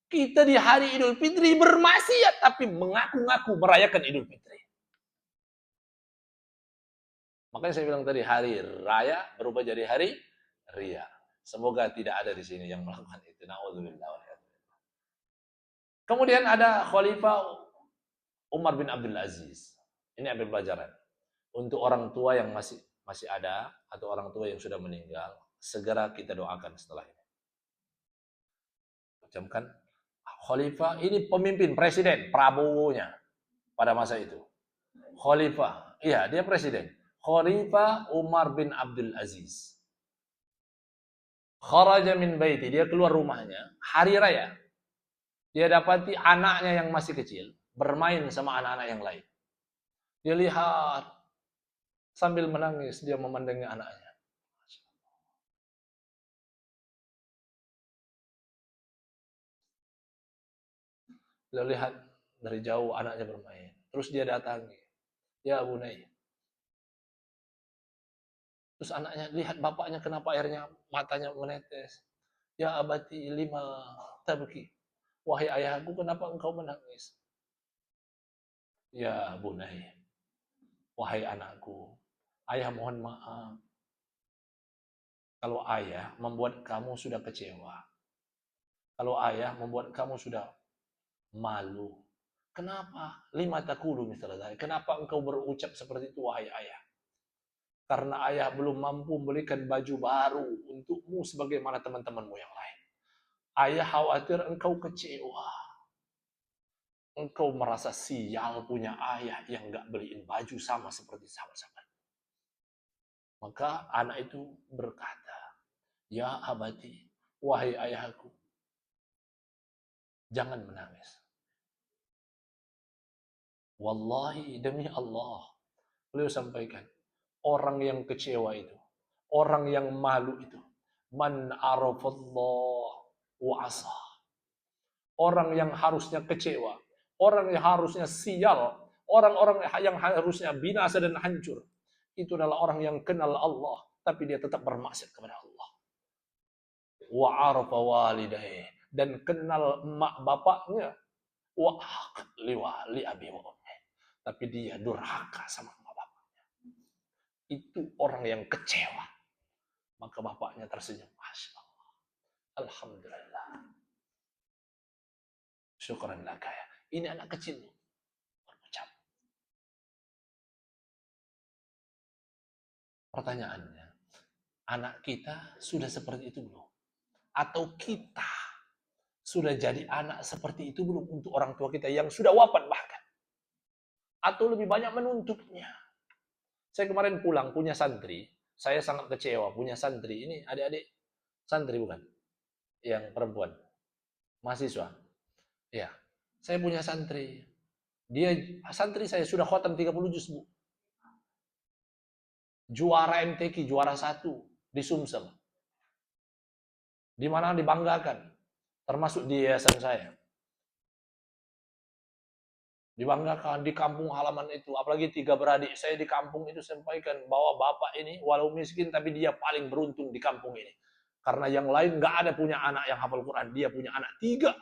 Kita di hari Idul Fitri bermaksiat, tapi mengaku-ngaku merayakan Idul Fitri. Makanya saya bilang tadi, hari raya berubah jadi hari ria. Semoga tidak ada di sini yang melakukan itu. Na'udzubillah. Kemudian ada Khalifah Umar bin Abdul Aziz. Ini ambil pelajaran. Untuk orang tua yang masih ada, atau orang tua yang sudah meninggal, segera kita doakan setelah ini. Ucapkan, Khalifah ini pemimpin, presiden, Prabowo-nya pada masa itu. Khalifah, iya dia presiden. Khalifah Umar bin Abdul Aziz. Kharaja min baiti, dia keluar rumahnya, hari raya. Dia dapati anaknya yang masih kecil bermain sama anak-anak yang lain. Dia lihat sambil menangis, dia memandangi anaknya. Dia lihat dari jauh anaknya bermain. Terus dia datangi. Ya bunai. Terus anaknya lihat bapaknya kenapa airnya matanya menetes. Ya abati lima tabki. Wahai ayahku, kenapa engkau menangis? Ya bunai. Wahai anakku, ayah mohon maaf. Kalau ayah membuat kamu sudah kecewa. Kalau ayah membuat kamu sudah malu. Kenapa? Lima takulu misalnya. Kenapa engkau berucap seperti itu, wahai ayah? Karena ayah belum mampu memberikan baju baru untukmu sebagaimana teman-temanmu yang lain. Ayah khawatir engkau kecewa. engkau merasa sial punya ayah yang nggak beliin baju sama seperti sahabat-sahabat. Maka anak itu berkata, ya abati, wahai ayahku, jangan menangis. Wallahi, demi Allah, beliau sampaikan, orang yang kecewa itu, orang yang malu itu, man arafallah wa asa. Orang yang harusnya kecewa, orang yang harusnya sial, orang-orang yang harusnya binasa dan hancur, itu adalah orang yang kenal Allah, tapi dia tetap bermaksiat kepada Allah. Wa arafa walidayhi, dan kenal emak bapaknya, wa li abi wa ummi, tapi dia durhaka sama emak bapaknya. Itu orang yang kecewa. Maka bapaknya tersenyum, Masya Allah, Alhamdulillah, syukran laka ya. Ini anak kecil berucap. Pertanyaannya, anak kita sudah seperti itu belum? Atau kita sudah jadi anak seperti itu belum untuk orang tua kita yang sudah wafat bahkan? Atau lebih banyak menuntutnya? Saya kemarin pulang punya santri, saya sangat kecewa punya santri. Ini adik-adik santri bukan? Yang perempuan, mahasiswa. Ya, saya punya santri. Dia santri saya sudah khatam 30 juz, Bu. Juara MTQ, juara 1 di Sumsel. Di mana dibanggakan, termasuk di yayasan saya. Dibanggakan di kampung halaman itu, apalagi 3 beradik saya di kampung itu sampaikan bahwa bapak ini walau miskin tapi dia paling beruntung di kampung ini. Karena yang lain nggak ada punya anak yang hafal Quran, dia punya anak 3.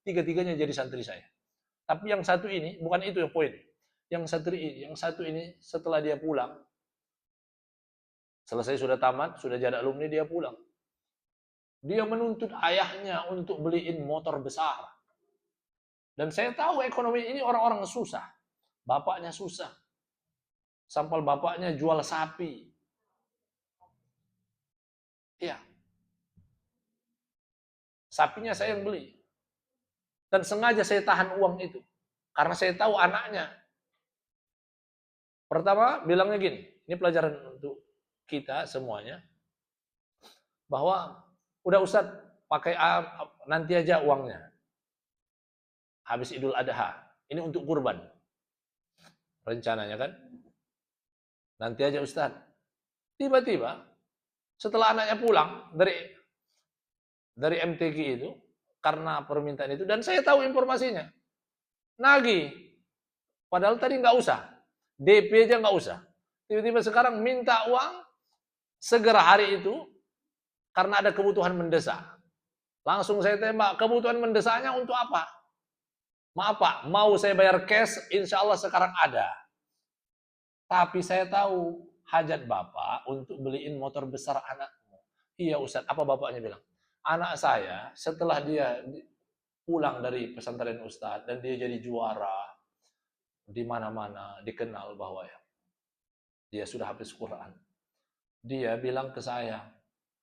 Tiga-tiganya jadi santri saya. Tapi yang satu ini, bukan itu yang poin. Yang satu ini setelah dia pulang, selesai sudah tamat, sudah jadi alumni, dia pulang. Dia menuntut ayahnya untuk beliin motor besar. Dan saya tahu ekonomi ini orang-orang susah. Bapaknya susah. Sampai bapaknya jual sapi. Iya. Sapinya saya yang beli. Dan sengaja saya tahan uang itu. Karena saya tahu anaknya. Pertama, bilangnya gini. Ini pelajaran untuk kita semuanya. Bahwa, udah Ustaz, pakai nanti aja uangnya. Habis Idul Adha. Ini untuk kurban. Rencananya kan. Nanti aja Ustaz. Tiba-tiba, setelah anaknya pulang dari MTQ itu, karena permintaan itu, dan saya tahu informasinya. Nagih. Padahal tadi nggak usah. DP aja nggak usah. Tiba-tiba sekarang minta uang, segera hari itu, karena ada kebutuhan mendesak. Langsung saya tembak, kebutuhan mendesaknya untuk apa? Maaf Pak, mau saya bayar cash, insya Allah sekarang ada. Tapi saya tahu hajat Bapak untuk beliin motor besar anakmu. Iya Ustaz, apa bapaknya bilang? Anak saya setelah dia pulang dari pesantren Ustaz dan dia jadi juara di mana-mana, dikenal bahwa ya, dia sudah habis Quran. Dia bilang ke saya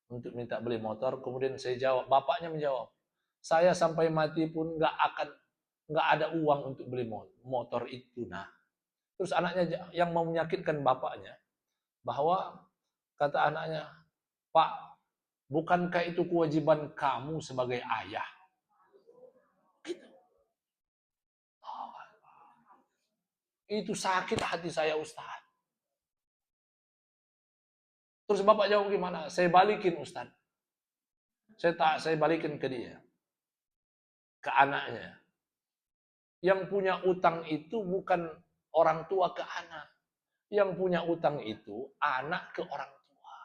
untuk minta beli motor, kemudian saya jawab, bapaknya menjawab, saya sampai mati pun nggak ada uang untuk beli motor itu. Nah, terus anaknya yang mau menyakitkan bapaknya, bahwa kata anaknya, Pak, bukankah itu kewajiban kamu sebagai ayah? Gitu. Itu sakit hati saya Ustaz. Terus bapak jawab gimana? Saya balikin Ustaz. Saya balikin ke dia. Ke anaknya. Yang punya utang itu bukan orang tua ke anak. Yang punya utang itu anak ke orang tua.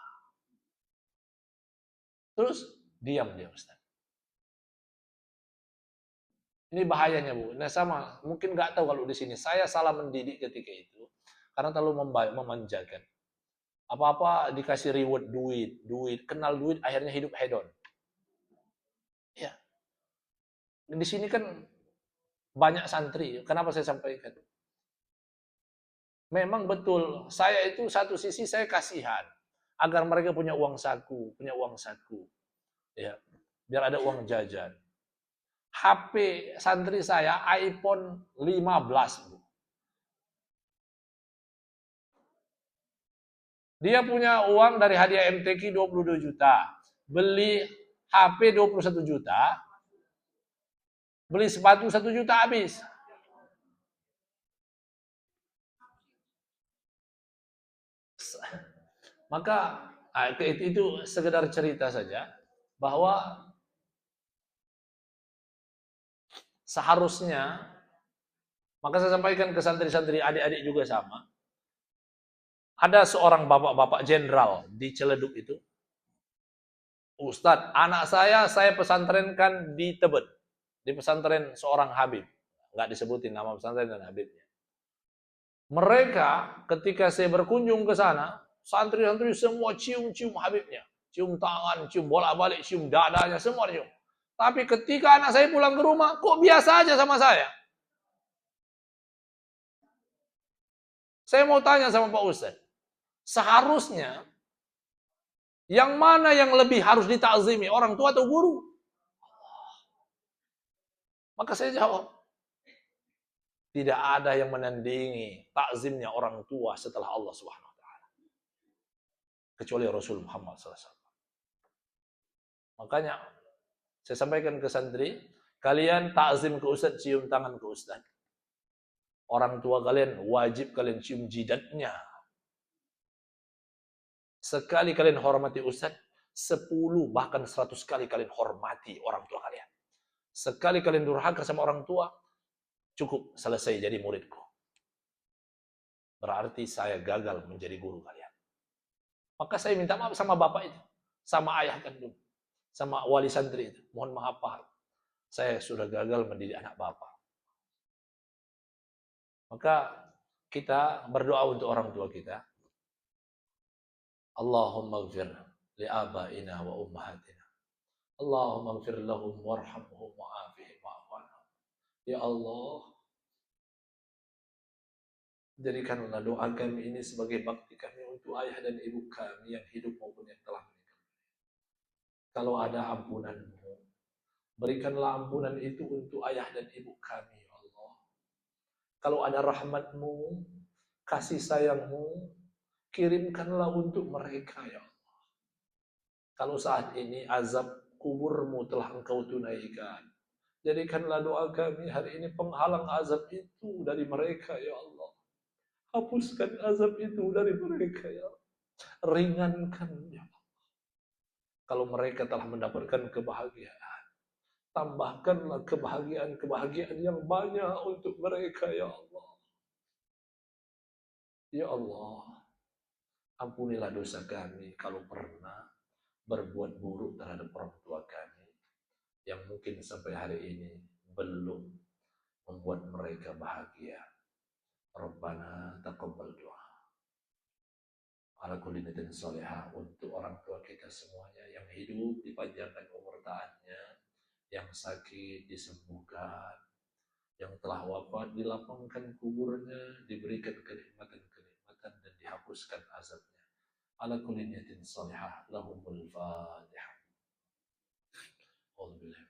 Terus diam dia Ustaz. Ini bahayanya Bu. Nah sama, mungkin nggak tahu kalau di sini saya salah mendidik ketika itu karena terlalu memanjakan. Apa-apa dikasih reward duit, kenal duit, akhirnya hidup hedon. Ya. Di sini kan banyak santri. Kenapa saya sampaikan? Memang betul, saya itu satu sisi saya kasihan agar mereka punya uang saku, Ya. Biar ada uang jajan. HP santri saya iPhone 15. Bu. Dia punya uang dari hadiah MTQ 22 juta. Beli HP 21 juta. Beli sepatu 1 juta habis. Maka itu sekedar cerita saja bahwa seharusnya, maka saya sampaikan ke santri-santri, adik-adik juga sama. Ada seorang bapak-bapak jenderal di Ciledug itu, Ustadz, anak saya pesantrenkan di Tebet, di pesantren seorang Habib. Nggak disebutin nama pesantren dan Habibnya. Mereka ketika saya berkunjung ke sana, santri-santri semua cium-cium Habibnya. Cium tangan, cium bolak-balik, cium dadanya, semua cium. Tapi ketika anak saya pulang ke rumah, kok biasa aja sama saya? Saya mau tanya sama Pak Ustadz, seharusnya yang mana yang lebih harus ditakzimi, orang tua atau guru? Maka saya jawab, tidak ada yang menandingi takzimnya orang tua setelah Allah Subhanahu wa taala. Kecuali Rasul Muhammad SAW. Makanya saya sampaikan ke santri, kalian takzim ke ustaz, cium tangan ke ustaz. Orang tua kalian wajib kalian cium jidatnya. Sekali kalian hormati ustaz, 10 bahkan 100 kali kalian hormati orang tua kalian. Sekali kalian durhaka sama orang tua, cukup selesai jadi muridku. Berarti saya gagal menjadi guru kalian. Maka saya minta maaf sama bapak itu, sama ayah kandung, sama wali santri itu. Mohon maaf Pak, saya sudah gagal mendidik anak bapak. Maka kita berdoa untuk orang tua kita. Allahumma gfir li abaina wa ummahatina. Allahumma gfir lahum warhamhum wa'afihim wa'afanhum. Ya Allah, jadikanlah doa kami ini sebagai bakti kami untuk ayah dan ibu kami yang hidup maupun yang telah meninggal. Kalau ada ampunanmu, berikanlah ampunan itu untuk ayah dan ibu kami, ya Allah. Kalau ada rahmatmu, kasih sayangmu, kirimkanlah untuk mereka, ya Allah. Kalau saat ini azab kuburmu telah engkau tunaikan, jadikanlah doa kami hari ini penghalang azab itu dari mereka, ya Allah. Hapuskan azab itu dari mereka, ya Allah. Ringankan, ya Allah. Kalau mereka telah mendapatkan kebahagiaan, tambahkanlah kebahagiaan-kebahagiaan yang banyak untuk mereka, ya Allah. Ya Allah, ampunilah dosa kami kalau pernah berbuat buruk terhadap orang tua kami yang mungkin sampai hari ini belum membuat mereka bahagia. Rabbana taqabbal doa. Ala kulli niyatin salihah, untuk orang tua kita semuanya yang hidup dipanjangkan umur taatnya, yang sakit disembuhkan, yang telah wafat dilapangkan kuburnya, diberikan kenikmatan-kenikmatan dan dihapuskan azabnya. Ala kulli niyatin salihah, lahumul fatihah. Alhamdulillah.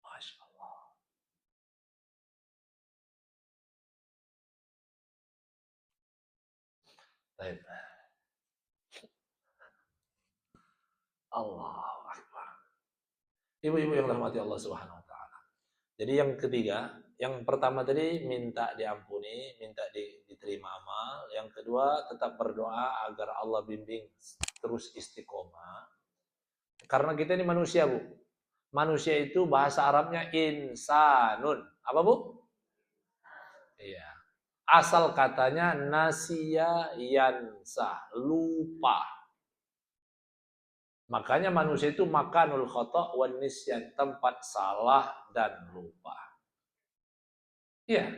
Masya Allah. Baik. Allahu Akbar. Ibu-ibu yang dirahmati Allah Subhanahu wa taala. Jadi yang ketiga, yang pertama tadi minta diampuni, minta diterima amal. Yang kedua, tetap berdoa agar Allah bimbing terus istiqomah. Karena kita ini manusia, Bu. Manusia itu bahasa Arabnya insanun. Apa, Bu? Iya. Asal katanya nasiya yansa, lupa. Makanya manusia itu makanul khata' wan nisyan, tempat salah dan lupa. Iya.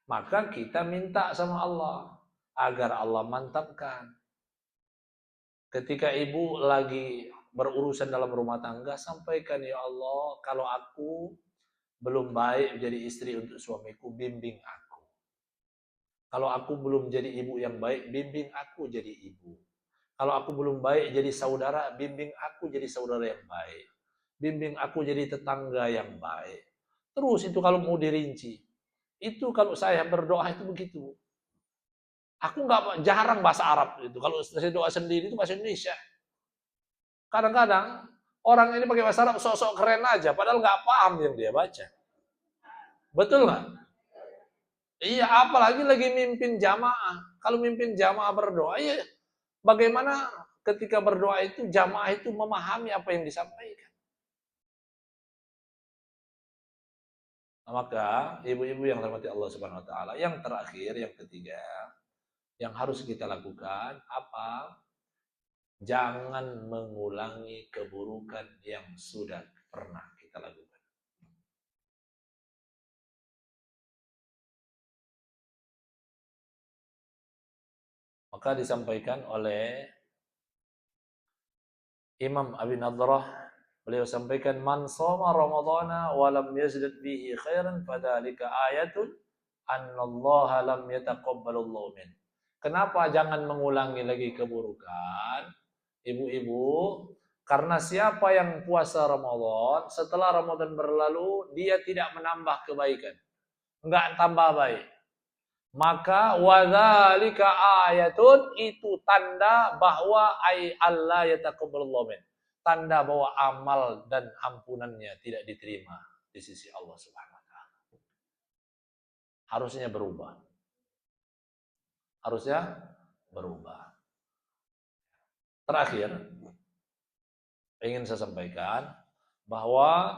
Maka kita minta sama Allah agar Allah mantapkan. Ketika ibu lagi berurusan dalam rumah tangga, sampaikan, ya Allah, kalau aku belum baik menjadi istri untuk suamiku, bimbing aku. Kalau aku belum jadi ibu yang baik, bimbing aku jadi ibu. Kalau aku belum baik jadi saudara, bimbing aku jadi saudara yang baik. Bimbing aku jadi tetangga yang baik. Terus itu kalau mau dirinci. Itu kalau saya berdoa itu begitu. Aku nggak jarang bahasa Arab itu. Kalau saya doa sendiri itu bahasa Indonesia. Kadang-kadang orang ini pakai bahasa Arab sok-sok keren aja, padahal nggak paham yang dia baca. Betul nggak? Iya, apalagi lagi mimpin jamaah. Kalau mimpin jamaah berdoa, ya bagaimana ketika berdoa itu jamaah itu memahami apa yang disampaikan. Nah, maka ibu-ibu yang dirahmati Allah Subhanahu wa taala, yang terakhir, yang ketiga, yang harus kita lakukan apa? Jangan mengulangi keburukan yang sudah pernah kita lakukan. Maka disampaikan oleh Imam Abi Nadrah, beliau sampaikan, man shoma ramadhana wa lam yazdad bihi khairan fadzalika ayatun annallaha lam yataqabbalullahu min. Kenapa jangan mengulangi lagi keburukan? Ibu-ibu, karena siapa yang puasa Ramadan, setelah Ramadan berlalu, dia tidak menambah kebaikan. Enggak tambah baik. Maka wadzalika ayatun, itu tanda bahwa Allah yataqabbalullahu min. Tanda bahwa amal dan ampunannya tidak diterima di sisi Allah Subhanahu wa taala. Harusnya berubah. Harusnya berubah. Terakhir, ingin saya sampaikan bahwa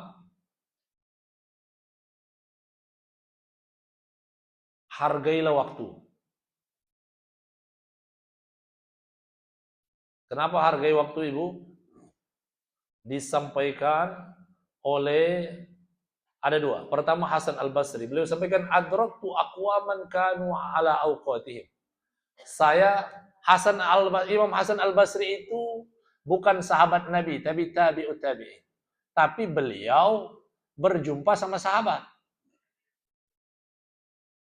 hargailah waktu. Kenapa hargai waktu, Ibu? Disampaikan oleh ada dua. Pertama Hasan Al-Basri. Beliau sampaikan adraktu aqwaman kanu ala awqatihim. Imam Hasan Al-Basri itu bukan sahabat Nabi, tapi tabi'ut tabi'in. Tapi beliau berjumpa sama sahabat.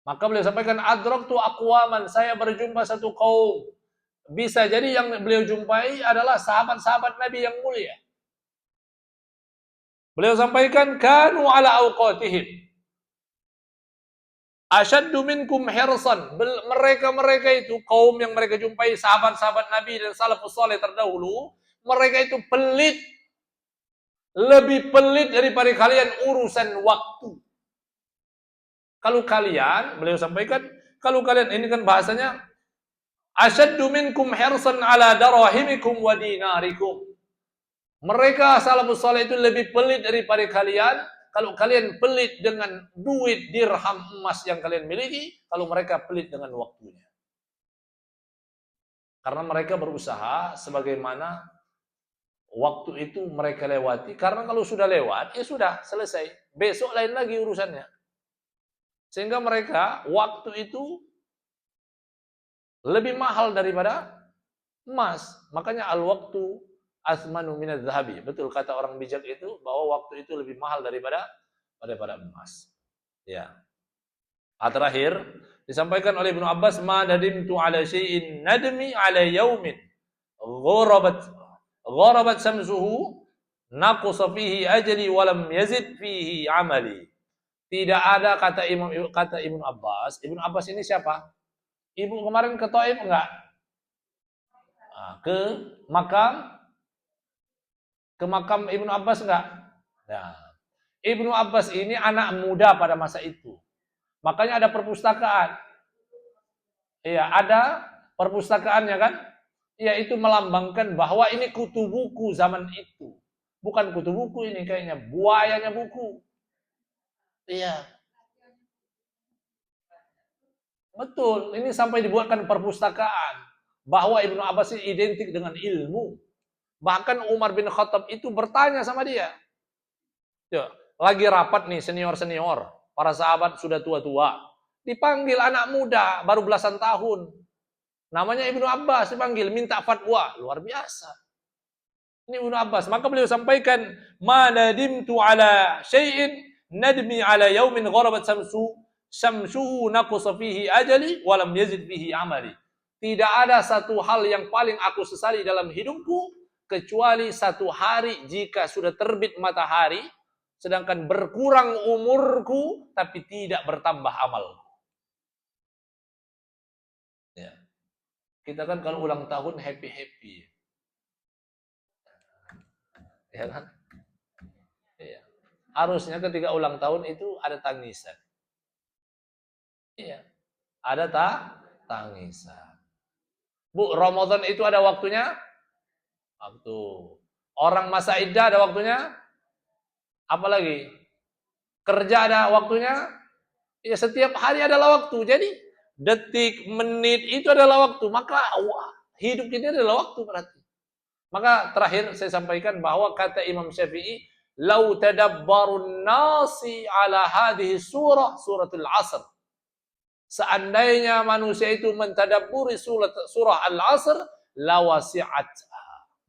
Maka beliau sampaikan adraktu aqwaman, saya berjumpa satu kaum. Bisa jadi yang beliau jumpai adalah sahabat-sahabat Nabi yang mulia. Beliau sampaikan kanu ala awqatihim asyaddu minkum hirsan. Mereka itu kaum yang mereka jumpai, sahabat-sahabat Nabi dan salafus saleh terdahulu, mereka itu pelit, lebih pelit daripada kalian urusan waktu. Kalau kalian, beliau sampaikan, kalau kalian, ini kan bahasanya asyaddu minkum hirsan ala darahimikum wa dinarikum. Mereka salafus saleh itu lebih pelit daripada kalian. Kalau kalian pelit dengan duit dirham emas yang kalian miliki, kalau mereka pelit dengan waktunya. Karena mereka berusaha sebagaimana waktu itu mereka lewati. Karena kalau sudah lewat, ya sudah, selesai. Besok lain lagi urusannya. Sehingga mereka, waktu itu lebih mahal daripada emas. Makanya al-waktu asmanu minadz zahabi. Betul kata orang bijak itu, bahwa waktu itu lebih mahal daripada emas. Ya. Terakhir disampaikan oleh Ibnu Abbas, ma nadimtu ala syai'in nadmi ala yaumin gharabat samsuhu naqasa fihi ajli wa lam yazid fihi amali. Tidak ada, kata Ibnu Abbas. Ibnu Abbas ini siapa? Ibu kemarin ke Taif enggak? Ke makam Ibnu Abbas enggak? Nah, Ibnu Abbas ini anak muda pada masa itu. Makanya ada perpustakaan. Iya, ada perpustakaannya kan? Iya, itu melambangkan bahwa ini kutu buku zaman itu. Bukan kutu buku ini kayaknya, buayanya buku. Iya. Betul, ini sampai dibuatkan perpustakaan. Bahwa Ibnu Abbas ini identik dengan ilmu. Bahkan Umar bin Khattab itu bertanya sama dia. Ya, lagi rapat nih senior-senior. Para sahabat sudah tua-tua. Dipanggil anak muda, baru belasan tahun. Namanya Ibnu Abbas, dipanggil, minta fatwa. Luar biasa. Ini Ibnu Abbas. Maka beliau sampaikan, ma nadimtu ala syai'in nadmi ala yaumin gharabat samsu syamsuhu naqsa fihi ajali wa lam yazid fihi amali. Tidak ada satu hal yang paling aku sesali dalam hidupku kecuali satu hari jika sudah terbit matahari, sedangkan berkurang umurku tapi tidak bertambah amal. Ya. Kita kan kalau ulang tahun happy-happy. Ya kan? Ya. Harusnya ketika ulang tahun itu ada tangisan. Iya. Ada tangisan. Bu, Ramadan itu ada waktunya? Waktu. Orang masa iddah ada waktunya? Apalagi? Kerja ada waktunya? Ya setiap hari adalah waktu. Jadi detik, menit itu adalah waktu. Maka hidup ini adalah waktu berarti. Maka terakhir saya sampaikan bahwa kata Imam Syafi'i, "Lau tadabbarun nasi ala hadhihi suratul Asr." Seandainya manusia itu mentadabburi surah Al-Asr, lawasi'at.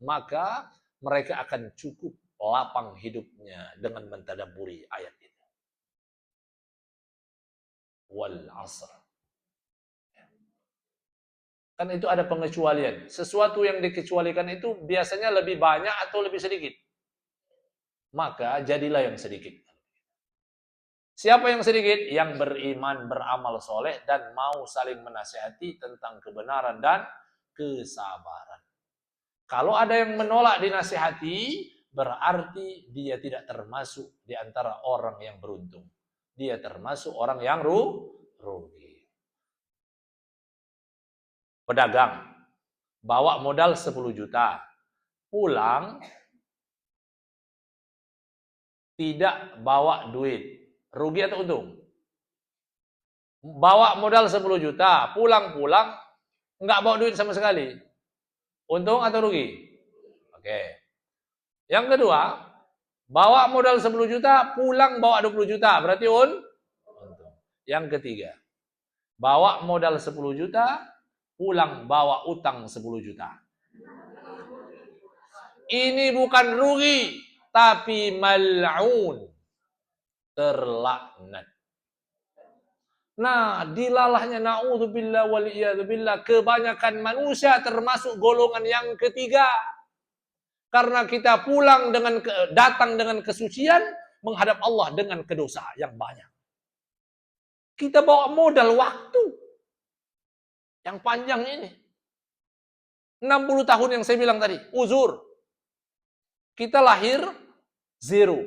Maka mereka akan cukup lapang hidupnya dengan mentadabburi ayat itu. Wal 'asr. Kan itu ada pengecualian. Sesuatu yang dikecualikan itu biasanya lebih banyak atau lebih sedikit. Maka jadilah yang sedikit. Siapa yang sedikit? Yang beriman, beramal soleh, dan mau saling menasihati tentang kebenaran dan kesabaran. Kalau ada yang menolak dinasihati, berarti dia tidak termasuk di antara orang yang beruntung. Dia termasuk orang yang rugi. Pedagang, bawa modal 10 juta, pulang tidak bawa duit. Rugi atau untung? Bawa modal 10 juta, pulang-pulang nggak bawa duit sama sekali. Untung atau rugi? Oke. Yang kedua, bawa modal 10 juta, pulang bawa 20 juta, berarti untung. Yang ketiga, bawa modal 10 juta, pulang bawa utang 10 juta. Ini bukan rugi, tapi mal'un, terlaknat. Nah, dilalahnya na'udzubillah waliyadzubillah kebanyakan manusia termasuk golongan yang ketiga. Karena kita datang dengan kesucian, menghadap Allah dengan kedosa yang banyak. Kita bawa modal waktu yang panjang ini. 60 tahun yang saya bilang tadi, uzur. Kita lahir zero.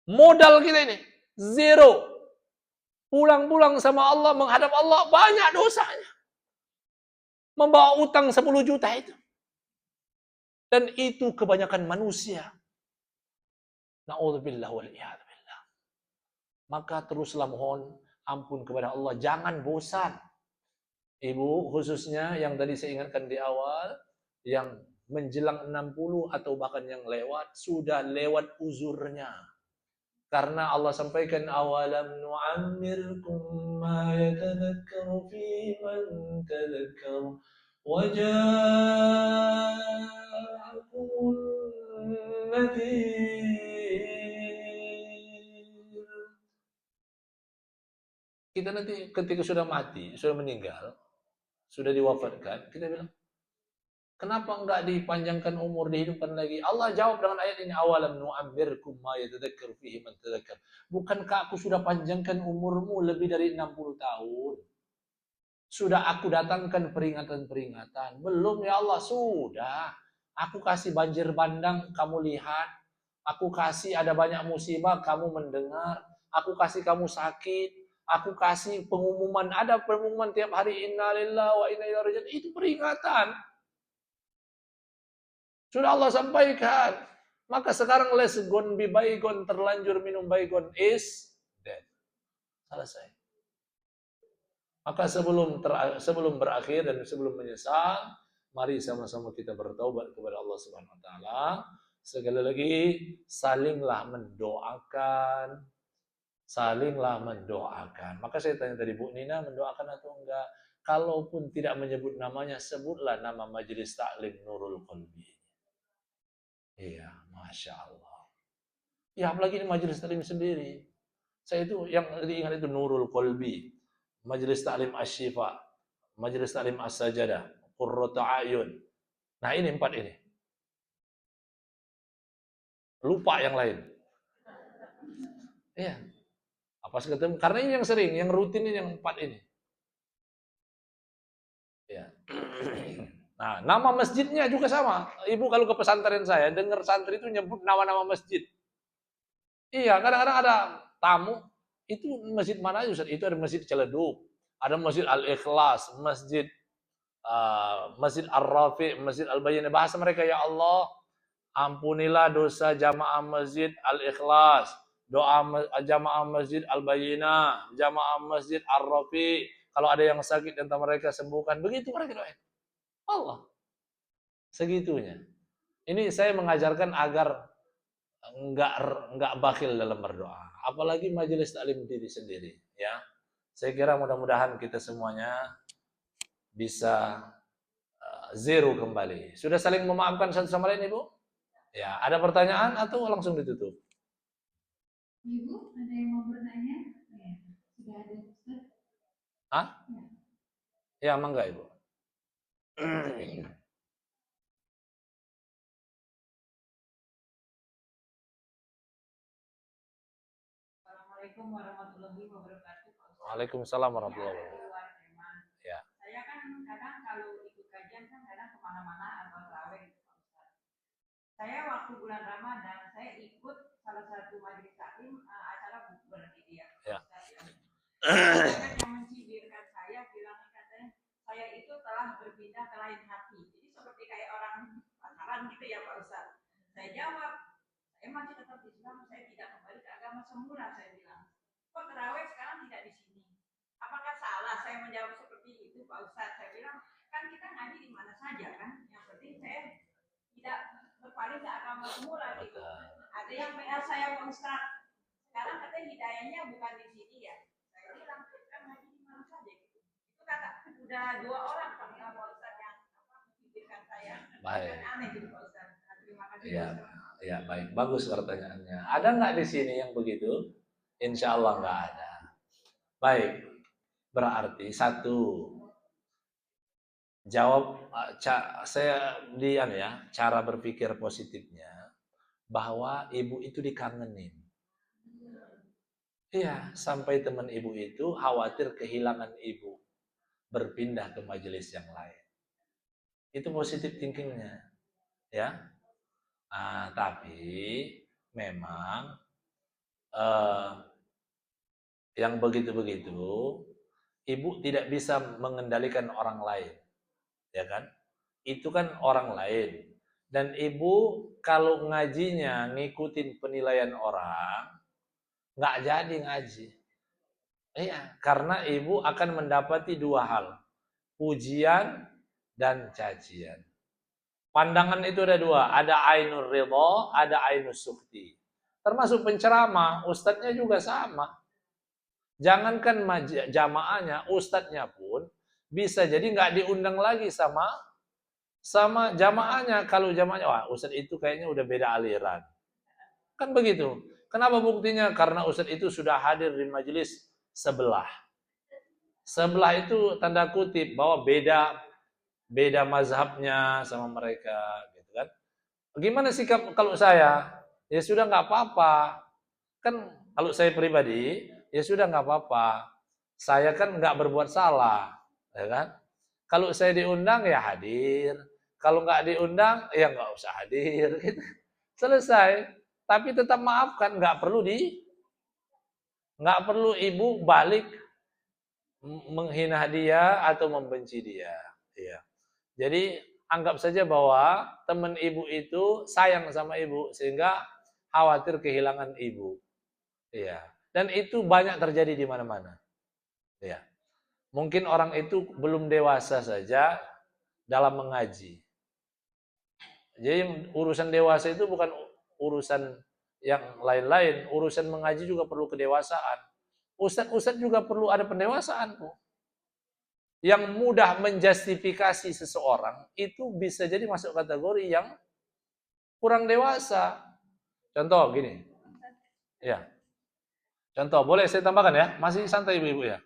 Modal kita ini zero. Pulang-pulang sama Allah, menghadap Allah, banyak dosanya. Membawa utang 10 juta itu. Dan itu kebanyakan manusia. Na'udzubillah wal'iyadzubillah. Maka teruslah mohon ampun kepada Allah. Jangan bosan. Ibu khususnya yang tadi saya ingatkan di awal, yang menjelang 60 atau bahkan yang lewat, sudah lewat uzurnya. Karena Allah sampaikan awalam nu'ammirkum ma yatadhakkaru fi man tadhakkar wa ja'akum nadhir. Kita nanti ketika sudah mati, sudah meninggal, sudah diwafatkan, kita bilang, kenapa enggak dipanjangkan umur, dihidupkan lagi? Allah jawab dengan ayat ini, awalam nu'ammirkum ma yatadhakkaru fihi man tadhakkar. Bukankah aku sudah panjangkan umurmu lebih dari 60 tahun? Sudah aku datangkan peringatan-peringatan. Belum ya Allah, sudah. Aku kasih banjir bandang, kamu lihat. Aku kasih ada banyak musibah, kamu mendengar. Aku kasih kamu sakit. Aku kasih pengumuman, ada pengumuman tiap hari, innalillahi wa inna ilaihi raji'un. Itu peringatan. Sudah Allah sampaikan. Maka sekarang let's gone be bygone, terlanjur minum bygone is dead. Selesai. Maka sebelum berakhir dan sebelum menyesal, mari sama-sama kita bertaubat kepada Allah Subhanahu wa taala. Sekali lagi, salinglah mendoakan. Salinglah mendoakan. Maka saya tanya tadi, Bu Nina mendoakan atau enggak? Kalaupun tidak menyebut namanya, sebutlah nama Majelis Taklim Nurul Qalbi. Iya, Masya Allah. Ya apalagi ini majelis taklim sendiri. Saya itu yang diingat itu Nurul Qalbi, Majelis Taklim Asy-Syifa, Majelis Taklim As-Sajadah, Qurratu Ayun. Nah, ini 4 ini. Lupa yang lain. Iya. Apa ketemu? Karena ini yang sering, yang rutin ini yang 4 ini. Ya. Nah, nama masjidnya juga sama. Ibu kalau ke pesantren saya, dengar santri itu nyebut nama-nama masjid. Iya, kadang-kadang ada tamu, itu masjid mana aja Ustaz? Itu ada masjid Ciledug, ada masjid Al-Ikhlas, masjid Ar-Rafi, masjid Al-Bayyinah. Bahasa mereka, ya Allah, ampunilah dosa jamaah masjid Al-Ikhlas, doa jamaah masjid Al-Bayyinah, jamaah masjid Ar-Rafi. Kalau ada yang sakit dan mereka sembuhkan, begitu mereka doain. Allah. Segitunya. Ini saya mengajarkan agar enggak bakhil dalam berdoa. Apalagi majelis taklim diri sendiri, ya. Saya kira mudah-mudahan kita semuanya bisa zero kembali. Sudah saling memaafkan satu sama lain, Ibu? Ya, ada pertanyaan atau langsung ditutup? Ibu, ada yang mau bertanya? Ya, sudah ada Ustaz. Hah? Ya, mangga Ibu. Assalamualaikum warahmatullahi wabarakatuh. Waalaikumsalam warahmatullahi wabarakatuh. Ya. Saya kan kadang kalau ikut kajian kan kadang kemana-mana atau terawih. Saya waktu bulan Ramadan saya ikut salah satu majelis taklim acara bukber gitu ya. Ya. Yang mencibirkan saya bilang katanya saya itu telah berpindah ke lain hati. Jadi seperti kayak orang pacaran gitu ya Pak Ustaz. Saya jawab, saya masih tetap Islam, saya tidak kembali ke agama semula, saya bilang. Kok terawih sekarang tidak di sini? Apakah salah saya menjawab seperti itu Pak Ustaz? Saya bilang, kan kita ngaji di mana saja kan? Yang penting saya tidak berpaling ke agama semula gitu. Ada yang PR saya Pak Ustaz. Sekarang katanya hidayahnya bukan di sini ya. Saya bilang, kan ngaji di mana saja gitu. Itu kata udah 2 orang Pak Ustaz yang memikirkan saya. Baik. Aneh gitu Pak Ustaz. Terima kasih. Ya, ya baik. Bagus pertanyaannya. Ada nggak di sini yang begitu? Insya Allah nggak ada. Baik. Berarti satu, jawab saya cara berpikir positifnya bahwa ibu itu dikangenin. Iya, sampai teman ibu itu khawatir kehilangan ibu, berpindah ke majelis yang lain. Itu positif thinkingnya, ya. Nah, tapi memang yang begitu-begitu, ibu tidak bisa mengendalikan orang lain, ya kan? Itu kan orang lain. Dan ibu kalau ngajinya ngikutin penilaian orang, nggak jadi ngaji. Iya, karena ibu akan mendapati 2 hal, pujian dan cacian. Pandangan itu ada 2, ada ainur ridha, ada ainus sukti. Termasuk penceramah, ustadznya juga sama. Jangankan jamaahnya, ustadznya pun bisa jadi nggak diundang lagi sama jamaahnya. Kalau jamaahnya, wah ustadz itu kayaknya udah beda aliran. Kan begitu. Kenapa buktinya? Karena ustadz itu sudah hadir di majelis sebelah. Sebelah itu tanda kutip bahwa beda mazhabnya sama mereka, gitu kan. Gimana sikap kalau saya? Ya sudah nggak apa-apa. Kan kalau saya pribadi, ya sudah nggak apa-apa. Saya kan nggak berbuat salah, ya kan? Kalau saya diundang ya hadir. Kalau nggak diundang ya nggak usah hadir. Gitu. Selesai. Tapi tetap maafkan, nggak perlu ibu balik menghina dia atau membenci dia. Ya. Jadi anggap saja bahwa teman ibu itu sayang sama ibu sehingga khawatir kehilangan ibu. Iya. Dan itu banyak terjadi di mana-mana. Iya. Mungkin orang itu belum dewasa saja dalam mengaji. Jadi urusan dewasa itu bukan urusan yang lain-lain, urusan mengaji juga perlu kedewasaan. Ustadz juga perlu ada pendewasaan. Yang mudah menjustifikasi seseorang itu bisa jadi masuk kategori yang kurang dewasa. Contoh gini. Ya. Contoh, boleh saya tambahkan ya? Masih santai ibu-ibu ya.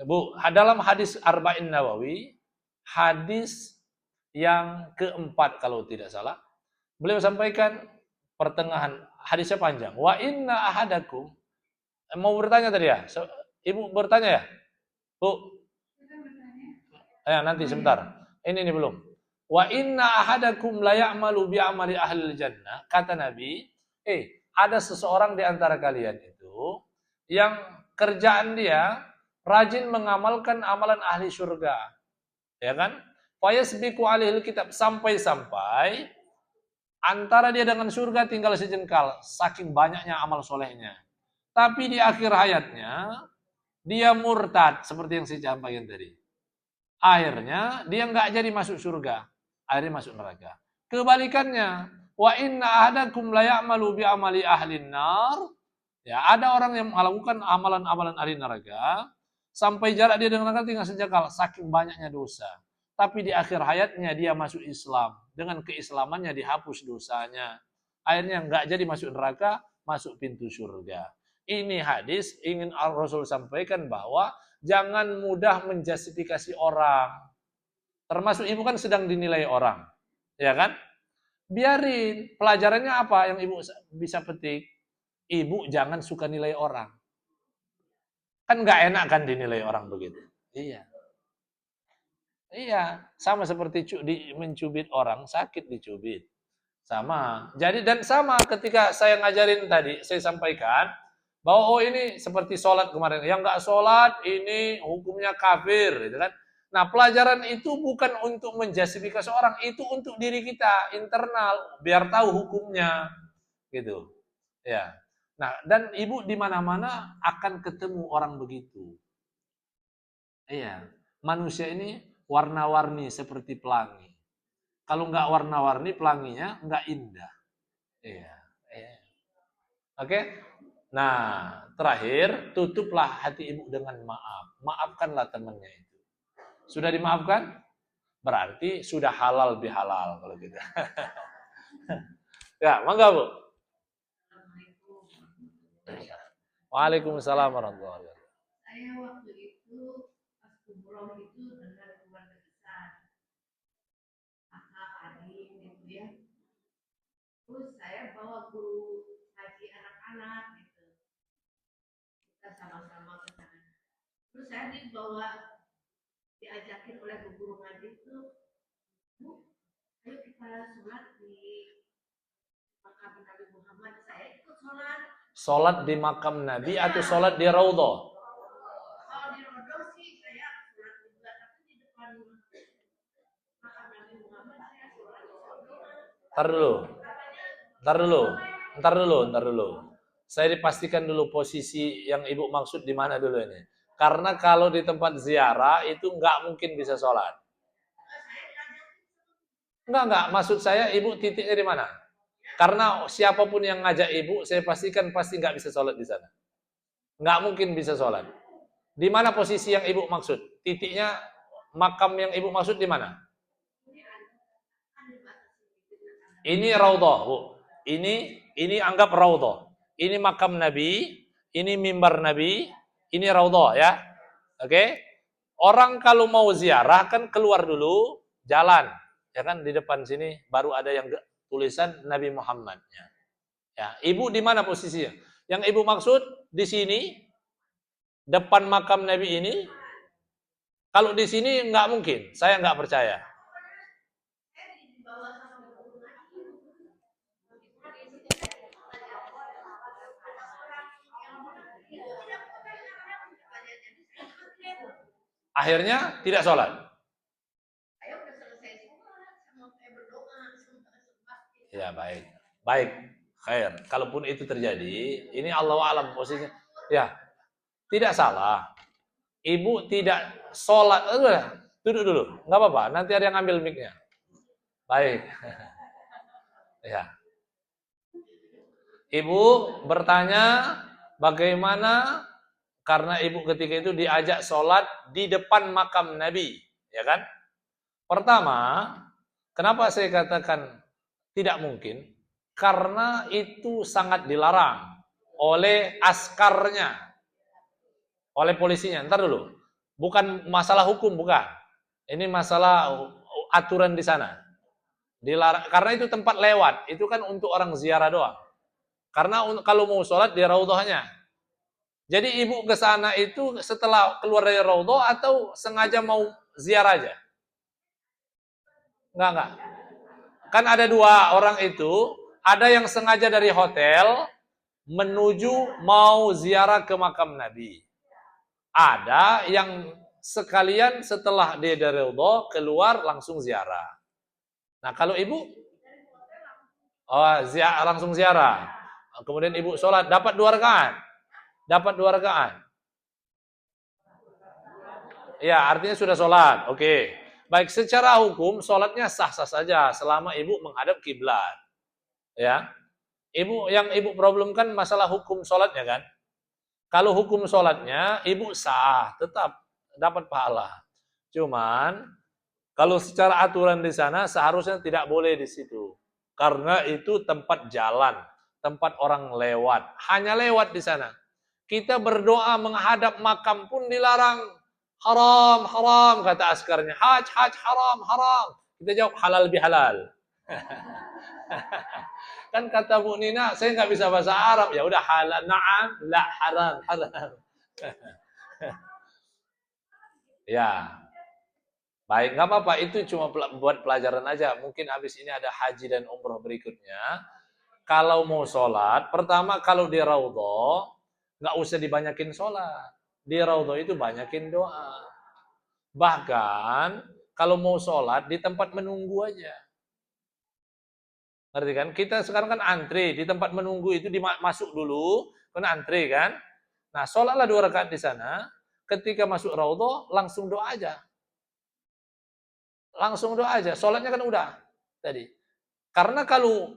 Bu, dalam hadis Arba'in Nawawi, hadis yang keempat kalau tidak salah, beliau sampaikan pertengahan, hadisnya panjang. Wa inna ahadakum, mau bertanya tadi ya? Ibu bertanya ya? Bu, ya nanti sebentar. Ini belum. Wa inna ahadakum la ya'malu bi amali ahli jannah. Kata Nabi, ada seseorang di antara kalian itu yang kerjaan dia rajin mengamalkan amalan ahli surga. Ya kan? Fayasbiqu alihil kitab, sampai-sampai antara dia dengan surga tinggal sejengkal, saking banyaknya amal solehnya. Tapi di akhir hayatnya dia murtad, seperti yang saya sampaikan tadi. Akhirnya dia nggak jadi masuk surga, akhirnya masuk neraka. Kebalikannya, wa inna ahadakum la ya'malu bi amali ahlin nar. Ya, ada orang yang melakukan amalan-amalan ahli neraka sampai jarak dia dengan neraka tinggal sejengkal, saking banyaknya dosa. Tapi di akhir hayatnya dia masuk Islam, dengan keislamannya dihapus dosanya. Akhirnya nggak jadi masuk neraka, masuk pintu surga. Ini hadis ingin Rasul sampaikan bahwa jangan mudah menjustifikasi orang. Termasuk ibu kan sedang dinilai orang. Ya kan? Biarin. Pelajarannya apa yang ibu bisa petik? Ibu jangan suka nilai orang. Kan nggak enak kan dinilai orang begitu. Iya. Iya. Sama seperti mencubit orang, sakit dicubit. Sama. Jadi dan sama ketika saya ngajarin tadi, saya sampaikan, bahwa ini seperti sholat kemarin, yang nggak sholat ini hukumnya kafir, gitu kan? Nah pelajaran itu bukan untuk menjustifikasi orang, itu untuk diri kita internal, biar tahu hukumnya, gitu. Ya. Nah dan ibu di mana-mana akan ketemu orang begitu. Iya. Manusia ini warna-warni seperti pelangi. Kalau nggak warna-warni, pelanginya nggak indah. Iya. Oke. Nah, terakhir, tutuplah hati ibu dengan maaf. Maafkanlah temannya itu. Sudah dimaafkan? Berarti sudah halal bihalal kalau gitu. Ya, mangga Bu. Waalaikumsalam warahmatullahi wabarakatuh. Saya waktu itu pas umroh itu dengan keluarga besar, kakak, adik, gitu ya. Terus saya bawa guru ngaji anak-anak gitu. Kita sama-sama ke sana. Terus saya diajakin oleh guru ngaji itu, Bu, ayo kita sholat di makam Nabi Muhammad. Saya ikut sholat. Sholat di makam Nabi atau sholat di Raudhah? Kalau di Raudhah sih saya sholat juga, tapi di depan makam Nabi Muhammad saya sholat di sana. Ntar dulu. Saya dipastikan dulu posisi yang ibu maksud di mana dulu ini. Karena kalau di tempat ziarah itu nggak mungkin bisa sholat. Enggak. Maksud saya ibu titiknya di mana? Karena siapapun yang ngajak ibu, saya pastikan pasti nggak bisa sholat di sana. Nggak mungkin bisa sholat. Di mana posisi yang ibu maksud? Titiknya makam yang ibu maksud di mana? Ini Raudhah, Bu. Ini anggap Raudhah. Ini makam Nabi, ini mimbar Nabi, ini Raudhah ya. Oke? Orang kalau mau ziarah kan keluar dulu jalan, ya kan di depan sini baru ada yang tulisan Nabi Muhammadnya. Ya, ibu di mana posisinya? Yang ibu maksud di sini depan makam Nabi ini. Kalau di sini nggak mungkin, saya nggak percaya. Akhirnya tidak sholat. Ya baik, khair. Kalaupun itu terjadi, ini Allah alam posisinya. Ya, tidak salah. Ibu tidak sholat, duduk dulu, nggak apa-apa. Nanti ada yang ambil mic-nya. Baik. Ya. Ibu bertanya bagaimana karena ibu ketika itu diajak sholat di depan makam Nabi, ya kan? Pertama, kenapa saya katakan tidak mungkin? Karena itu sangat dilarang. oleh askarnya, oleh polisinya. Ntar dulu, bukan masalah hukum, bukan. Ini masalah aturan di sana. Dilarang, karena itu tempat lewat, itu kan untuk orang ziarah doang. Karena kalau mau sholat di raudhahnya. Jadi ibu ke sana itu setelah keluar dari raudhah atau sengaja mau ziarah aja? Enggak. Kan ada dua orang itu, ada yang sengaja dari hotel menuju mau ziarah ke makam Nabi. Ada yang sekalian setelah dia dari raudhah keluar langsung ziarah. Nah, kalau ibu langsung ziarah. Kemudian ibu sholat dapat 2 rakaat. Dapat 2 rakaat. Ya, artinya sudah sholat. Oke. Baik, secara hukum sholatnya sah-sah saja selama ibu menghadap kiblat. Ya. Yang ibu problemkan masalah hukum sholatnya kan. Kalau hukum sholatnya ibu sah, tetap dapat pahala. Cuman kalau secara aturan di sana seharusnya tidak boleh di situ. Karena itu tempat jalan, tempat orang lewat. Hanya lewat di sana. Kita berdoa menghadap makam pun dilarang. Haram, haram, kata askarnya. Haj, haram, haram. Kita jawab halal bihalal. Kan kata Bu Nina, saya nggak bisa bahasa Arab. Ya udah halal, na'am, la haram, haram. Ya, baik, nggak apa-apa. Itu cuma buat pelajaran aja. Mungkin habis ini ada haji dan umroh berikutnya. Kalau mau sholat, pertama kalau di raudhah, nggak usah dibanyakin sholat. Di raudhah itu banyakin doa. Bahkan kalau mau sholat di tempat menunggu aja. Ngerti kan? Kita sekarang kan antri di tempat menunggu itu masuk dulu, kan antri kan? Nah, sholatlah 2 rakaat di sana. Ketika masuk raudhah langsung doa aja. Langsung doa aja. Sholatnya kan udah tadi. Karena kalau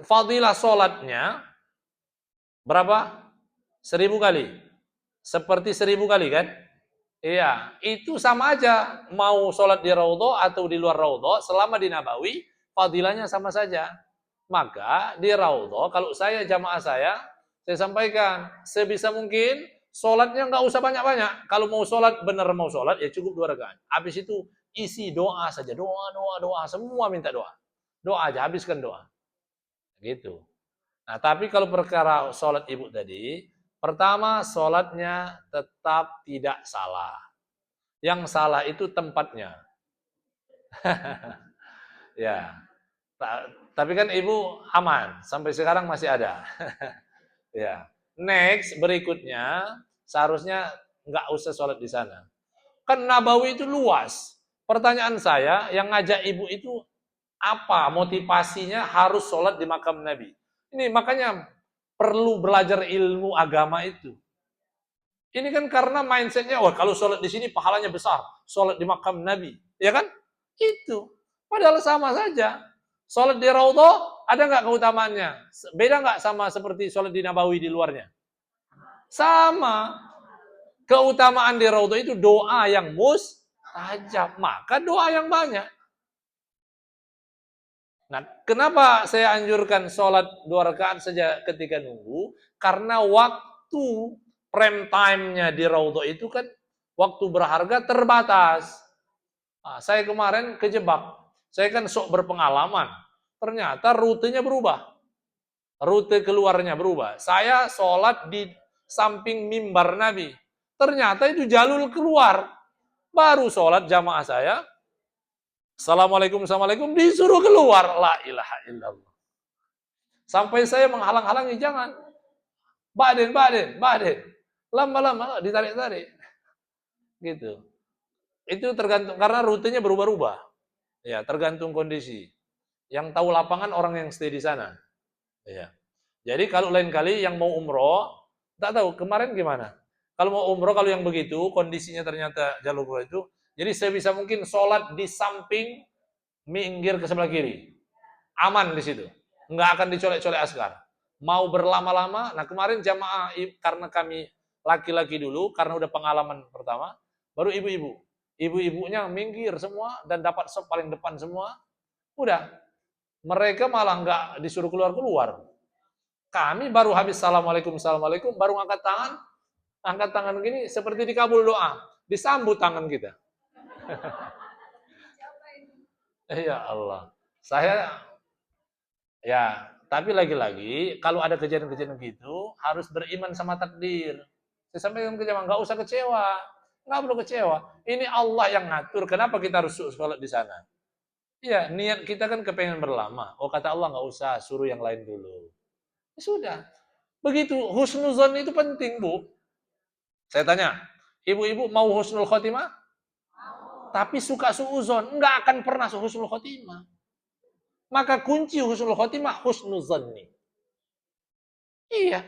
fadilah sholatnya berapa? 1000 kali. Seperti 1000 kali kan? Iya, itu sama aja. Mau sholat di raudhah atau di luar raudhah, selama di Nabawi, fadilahnya sama saja. Maka di raudhah, kalau saya jamaah saya sampaikan, sebisa mungkin sholatnya nggak usah banyak-banyak. Kalau mau sholat, benar mau sholat, ya cukup 2 rakaat. Habis itu isi doa saja. Doa. Semua minta doa. Doa aja, habiskan doa. Gitu. Nah, tapi kalau perkara sholat ibu tadi, pertama sholatnya tetap tidak salah. Yang salah itu tempatnya. Ya. Tapi kan ibu aman, sampai sekarang masih ada. Ya. Next, berikutnya, seharusnya nggak usah sholat di sana. Kan Nabawi itu luas. Pertanyaan saya, yang ngajak ibu itu apa motivasinya harus sholat di makam Nabi? Ini makanya perlu belajar ilmu agama itu. Ini kan karena mindsetnya, wah kalau sholat di sini pahalanya besar, sholat di makam Nabi, ya kan? Itu. Padahal sama saja. Sholat di raudhah ada nggak keutamaannya? Beda nggak sama seperti sholat di Nabawi di luarnya? Sama. Keutamaan di raudhah itu doa yang mustajab, maka doa yang banyak. Nah, kenapa saya anjurkan sholat 2 rakaat saja ketika nunggu? Karena waktu prime time-nya di raudhah itu kan waktu berharga terbatas. Nah, saya kemarin kejebak. Saya kan sok berpengalaman. Ternyata rutenya berubah. Rute keluarnya berubah. Saya sholat di samping mimbar Nabi. Ternyata itu jalur keluar. Baru sholat jamaah saya. Assalamualaikum, disuruh keluar. La ilaha illallah. Sampai saya menghalang-halangi, jangan. Baden. Lama-lama ditarik-tarik. Gitu. Itu tergantung, karena rutenya berubah-ubah. Ya, tergantung kondisi. Yang tahu lapangan orang yang stay di sana. Ya. Jadi kalau lain kali yang mau umroh, tak tahu kemarin gimana. Kalau mau umroh, kalau yang begitu, kondisinya ternyata jalur itu, jadi sebisa mungkin sholat di samping, minggir ke sebelah kiri. Aman di situ. Nggak akan dicolek-colek askar. Mau berlama-lama, nah kemarin jamaah, karena kami laki-laki dulu, karena udah pengalaman pertama, baru ibu-ibu. Ibu-ibunya minggir semua, dan dapat sop paling depan semua. Udah. Mereka malah nggak disuruh keluar-keluar. Kami baru habis assalamualaikum, assalamualaikum, baru angkat tangan gini seperti dikabul doa, disambut tangan kita. Ya Allah, saya ya, tapi lagi-lagi kalau ada kejadian-kejadian gitu harus beriman sama takdir. Saya sampaikan ke jemaah, nggak usah kecewa, nggak perlu kecewa. Ini Allah yang ngatur. Kenapa kita harus sholat di sana? Iya, niat kita kan kepengen berlama. Oh kata Allah nggak usah, suruh yang lain dulu. Ya sudah. Begitu husnuzon itu penting, Bu. Saya tanya, ibu-ibu mau husnul khotimah? Tapi suka suuzon, nggak akan pernah husnul khotimah. Maka kunci husnul khotimah husnuzonni. Iya.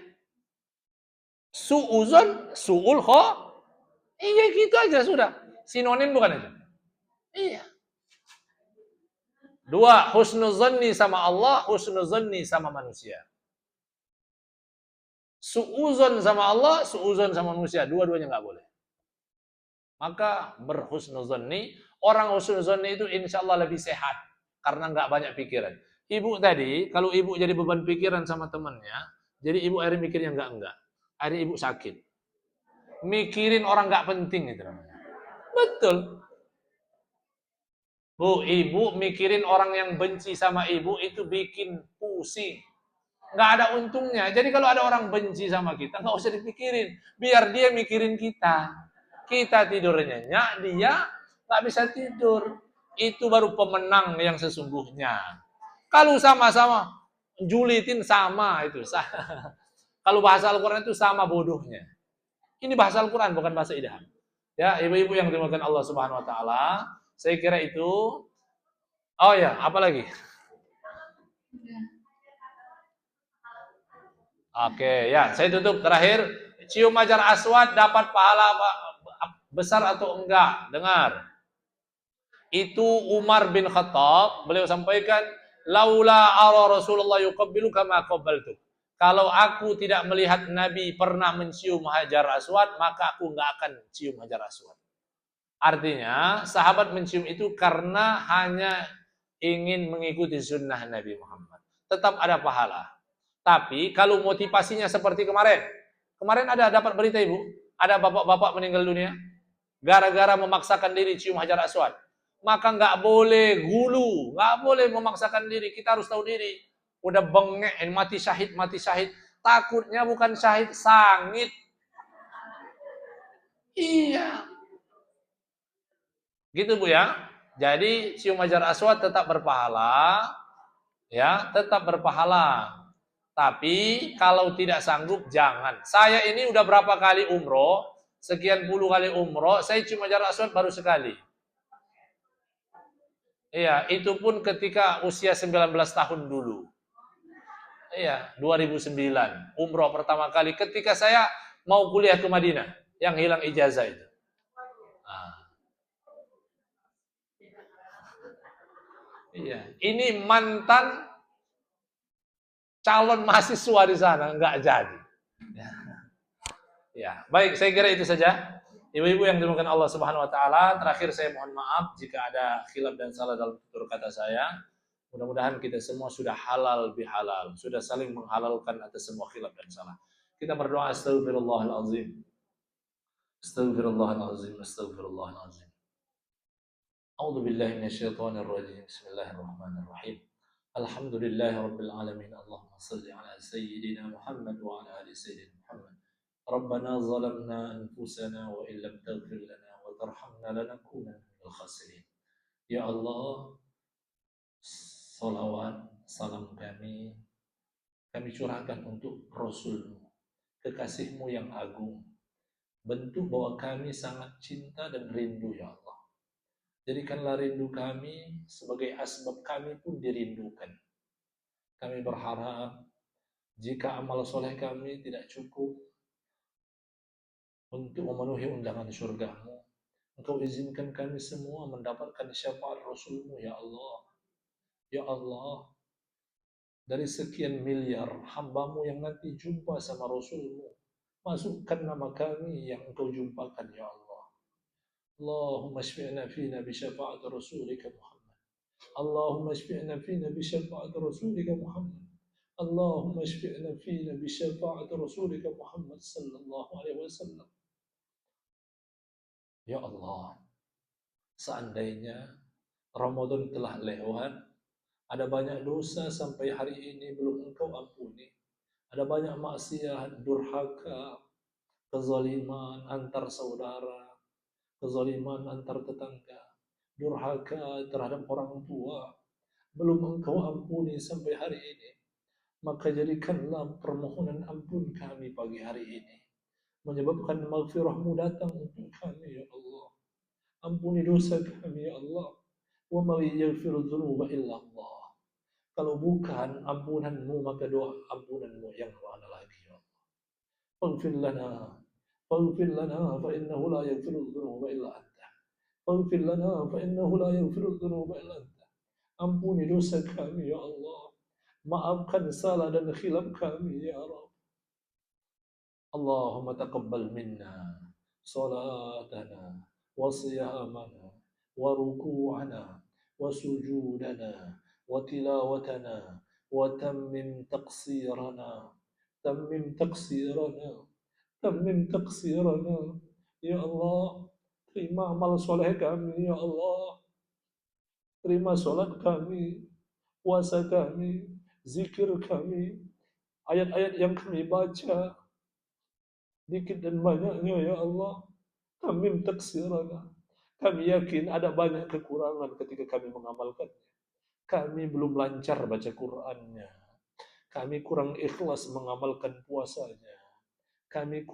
Suuzon, suul kho. Iya gitu aja sudah. Sinonim bukan itu? Iya. Dua, husnuzonni sama Allah, husnuzonni sama manusia. Suuzon sama Allah, suuzon sama manusia. Dua-duanya nggak boleh. Maka berhusnuzonni, orang husnuzonni itu insya Allah lebih sehat. Karena nggak banyak pikiran. Ibu tadi, kalau ibu jadi beban pikiran sama temannya, jadi ibu akhirnya mikirnya enggak. Akhirnya ibu sakit. Mikirin orang nggak penting itu namanya. Betul. Bu, ibu mikirin orang yang benci sama ibu itu bikin pusing. Nggak ada untungnya. Jadi kalau ada orang benci sama kita, nggak usah dipikirin. Biar dia mikirin kita. Kita tidur nyenyak, dia nggak bisa tidur. Itu baru pemenang yang sesungguhnya. Kalau sama-sama julitin sama itu. Kalau bahasa Al-Quran itu sama bodohnya. Ini bahasa Al-Quran bukan bahasa idham. Ya, ibu-ibu yang dimakan Allah Subhanahu wa taala, saya kira itu. Oh ya, apa lagi? Oke, ya, saya tutup terakhir. Cium hajar aswad dapat pahala besar atau enggak? Dengar. Itu Umar bin Khattab, beliau sampaikan, laula ara Rasulullah yuqabbilu kama qabbaltu. Kalau aku tidak melihat Nabi pernah mencium hajar aswad, maka aku enggak akan cium hajar aswad. Artinya, sahabat mencium itu karena hanya ingin mengikuti sunnah Nabi Muhammad. Tetap ada pahala. Tapi kalau motivasinya seperti kemarin ada dapat berita ibu, ada bapak-bapak meninggal dunia gara-gara memaksakan diri cium hajar aswad. Maka nggak boleh gulu, nggak boleh memaksakan diri. Kita harus tahu diri. Udah bengek, mati syahid. Takutnya bukan syahid, sangit. Iya. Gitu Bu ya. Jadi cium hajar aswad tetap berpahala, ya, tetap berpahala. Tapi kalau tidak sanggup jangan. Saya ini udah berapa kali umroh, sekian puluh kali umroh, saya cuma hajar aswad baru sekali. Iya, itu pun ketika usia 19 tahun dulu. Iya, 2009. Umroh pertama kali ketika saya mau kuliah ke Madinah, yang hilang ijazah itu. Nah, iya, ini mantan calon mahasiswa di sana, nggak jadi. Ya, baik, saya kira itu saja. Ibu-ibu yang dimuliakan Allah Subhanahu wa taala, terakhir saya mohon maaf jika ada khilaf dan salah dalam tutur kata saya. Mudah-mudahan kita semua sudah halal bihalal, sudah saling menghalalkan atas semua khilaf dan salah. Kita berdoa astagfirullahalazim. Astagfirullahalazim, astagfirullahalazim. A'udzu billahi minasyaitonir rajim. Bismillahirrahmanirrahim. Alhamdulillahi rabbil alamin. Allahumma shalli ala sayyidina Muhammad wa ala ali sayyidina Muhammad. ربنا ظلمنا أنفسنا وإن لم تغفر لنا وترحمنا لنكونن من الخاسرين. Ya Allah, salawat, salam kami curahkan untuk Rasul-Mu, kekasih-Mu yang agung. Bentuk bahwa kami sangat cinta dan rindu, ya Allah. Jadikanlah rindu kami sebagai asbab kami pun dirindukan. Kami berharap jika amal soleh kami tidak cukup untuk memenuhi undangan surga-Mu, Engkau izinkan kami semua mendapatkan syafaat Rasul-Mu, ya Allah. Ya Allah, dari sekian miliar hamba-Mu yang nanti jumpa sama Rasul-Mu, masukkan nama kami yang Engkau jumpakan, ya Allah. Allahumma shfi'na fina bi syafaat Rasulika Muhammad. Allahumma shfi'na fina bi syafaat Rasulika Muhammad. Allahumma shfi'na fina bi syafa'ati rasulika Muhammad sallallahu alaihi wasallam. Ya Allah, seandainya Ramadan telah lewat, ada banyak dosa sampai hari ini belum Engkau ampuni. Ada banyak maksiat, durhaka, kezaliman antar saudara, kezaliman antar tetangga, durhaka terhadap orang tua, belum Engkau ampuni sampai hari ini. Maka jadikanlah permohonan ampun kami pagi hari ini, menyebabkan maghfirah-Mu datang untuk kami, ya Allah. Ampuni dosa kami, ya Allah. Wa ma yaghfiru dzunuba illa Allah. Kalau bukan ampunan-Mu, maka doa ampunan-Mu yang mana lagi, ya Allah. Faghfir lana, faghfir lana fa innahu la yaghfiru dzunuba illa anta. Faghfir lana fa innahu la yaghfiru dzunuba illa anta. Ampuni dosa kami, ya Allah. Maafkan salah dan khilaf kami, ya Rabb. Allahumma taqabbal minna salatana wa siyamana wa ruku'ana wa sujudana wa tilawatana wa tammim taqsirana tammim taqsirana. Ya Allah, terima amal soleh kami, ya Allah. Terima solat kami, puasa kami, zikir kami, ayat-ayat yang kami baca, dikit dan banyaknya, ya Allah. Tammim taksirana. Kami yakin ada banyak kekurangan ketika kami mengamalkannya. Kami belum lancar baca Qur'annya. Kami kurang ikhlas mengamalkan puasanya. Kami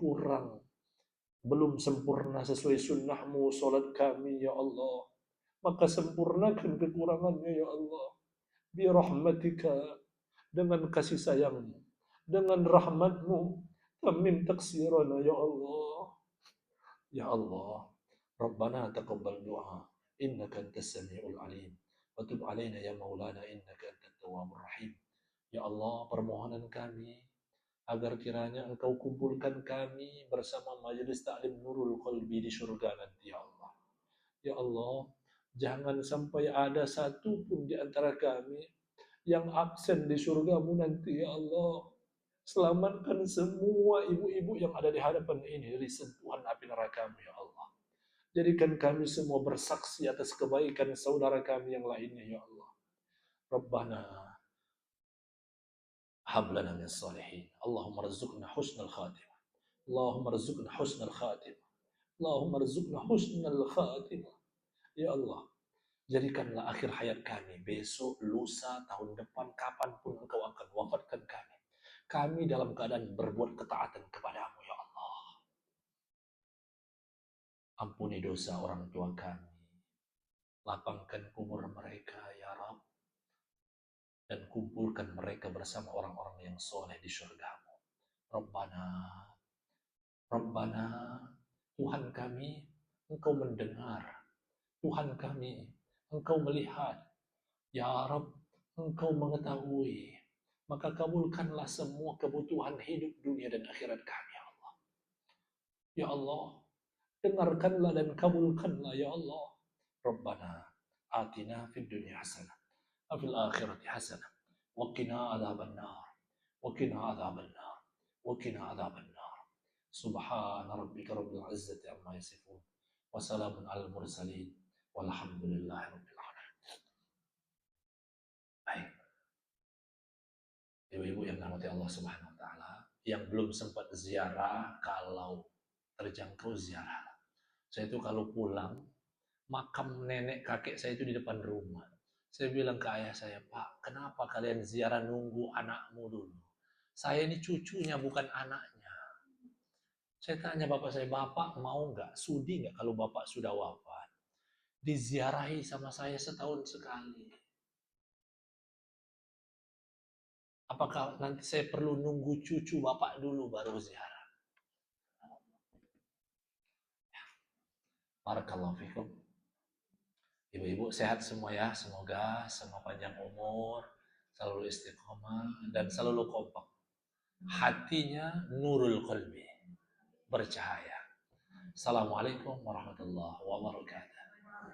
belum sempurna sesuai sunnah-Mu solat kami, ya Allah. Maka sempurnakan kekurangannya, ya Allah. Bi rahmatika, dengan kasih sayang-Mu, dengan rahmat-Mu, tammim taksirana, ya Allah. Ya Allah, Rabbana taqabbal du'a, innaka antas samiul alim, wa tub alaina ya maulana innaka antat tawwabur rahim. Ya Allah, permohonan kami agar kiranya Engkau kumpulkan kami bersama majelis taklim Nurul Qalbi di surga nanti, ya Allah. Ya Allah, jangan sampai ada satu pun di antara kami yang absen di surga-Mu nanti, ya Allah. Selamatkan semua ibu-ibu yang ada di hadapan ini dari sentuhan api neraka-Mu, ya Allah. Jadikan kami semua bersaksi atas kebaikan saudara kami yang lainnya, ya Allah. Rabbana hab lana min salihin. Allahumma rzuqna husnal khatimah. Allahumma rzuqna husnal khatimah. Allahumma rzuqna husnal khatimah. Ya Allah, jadikanlah akhir hayat kami besok, lusa, tahun depan, kapanpun Engkau akan wafatkan kami. Kami dalam keadaan berbuat ketaatan kepadamu, ya Allah. Ampuni dosa orang tua kami. Lapangkan kubur mereka, ya Rabb. Dan kumpulkan mereka bersama orang-orang yang soleh di surga-Mu. Rabbana, Rabbana, Tuhan kami, Engkau mendengar. Tuhan kami, Engkau melihat. Ya Rabb, Engkau mengetahui. Maka kabulkanlah semua kebutuhan hidup dunia dan akhirat kami, ya Allah. Ya Allah, dengarkanlah dan kabulkanlah, ya Allah. Rabbana, atina fid dunya hasanah, wa fil akhirati hasanah, wa qina adzabannar, wa qina adzabannar, wa qina adzabannar. Subhana rabbika rabbil izzati amma yasifun, wa salamun alal mursalin, walhamdulillahi rabbil alamin. Baik. Ibu-ibu yang dirahmati Allah Subhanahu wa taala, yang belum sempat ziarah, kalau terjangkau ziarah. Saya itu kalau pulang, makam nenek kakek saya itu di depan rumah. Saya bilang ke ayah saya, Pak, kenapa kalian ziarah nunggu anakmu dulu? Saya ini cucunya, bukan anaknya. Saya tanya bapak saya, Bapak mau nggak, sudi nggak kalau bapak sudah wafat? Diziarahi sama saya setahun sekali. Apakah nanti saya perlu nunggu cucu bapak dulu baru ziarah? Barakallahu fikum. Ibu-ibu sehat semua ya, semoga semua panjang umur, selalu istiqomah dan selalu kompak. Hatinya nurul qalbi, bercahaya. Assalamualaikum warahmatullahi wabarakatuh.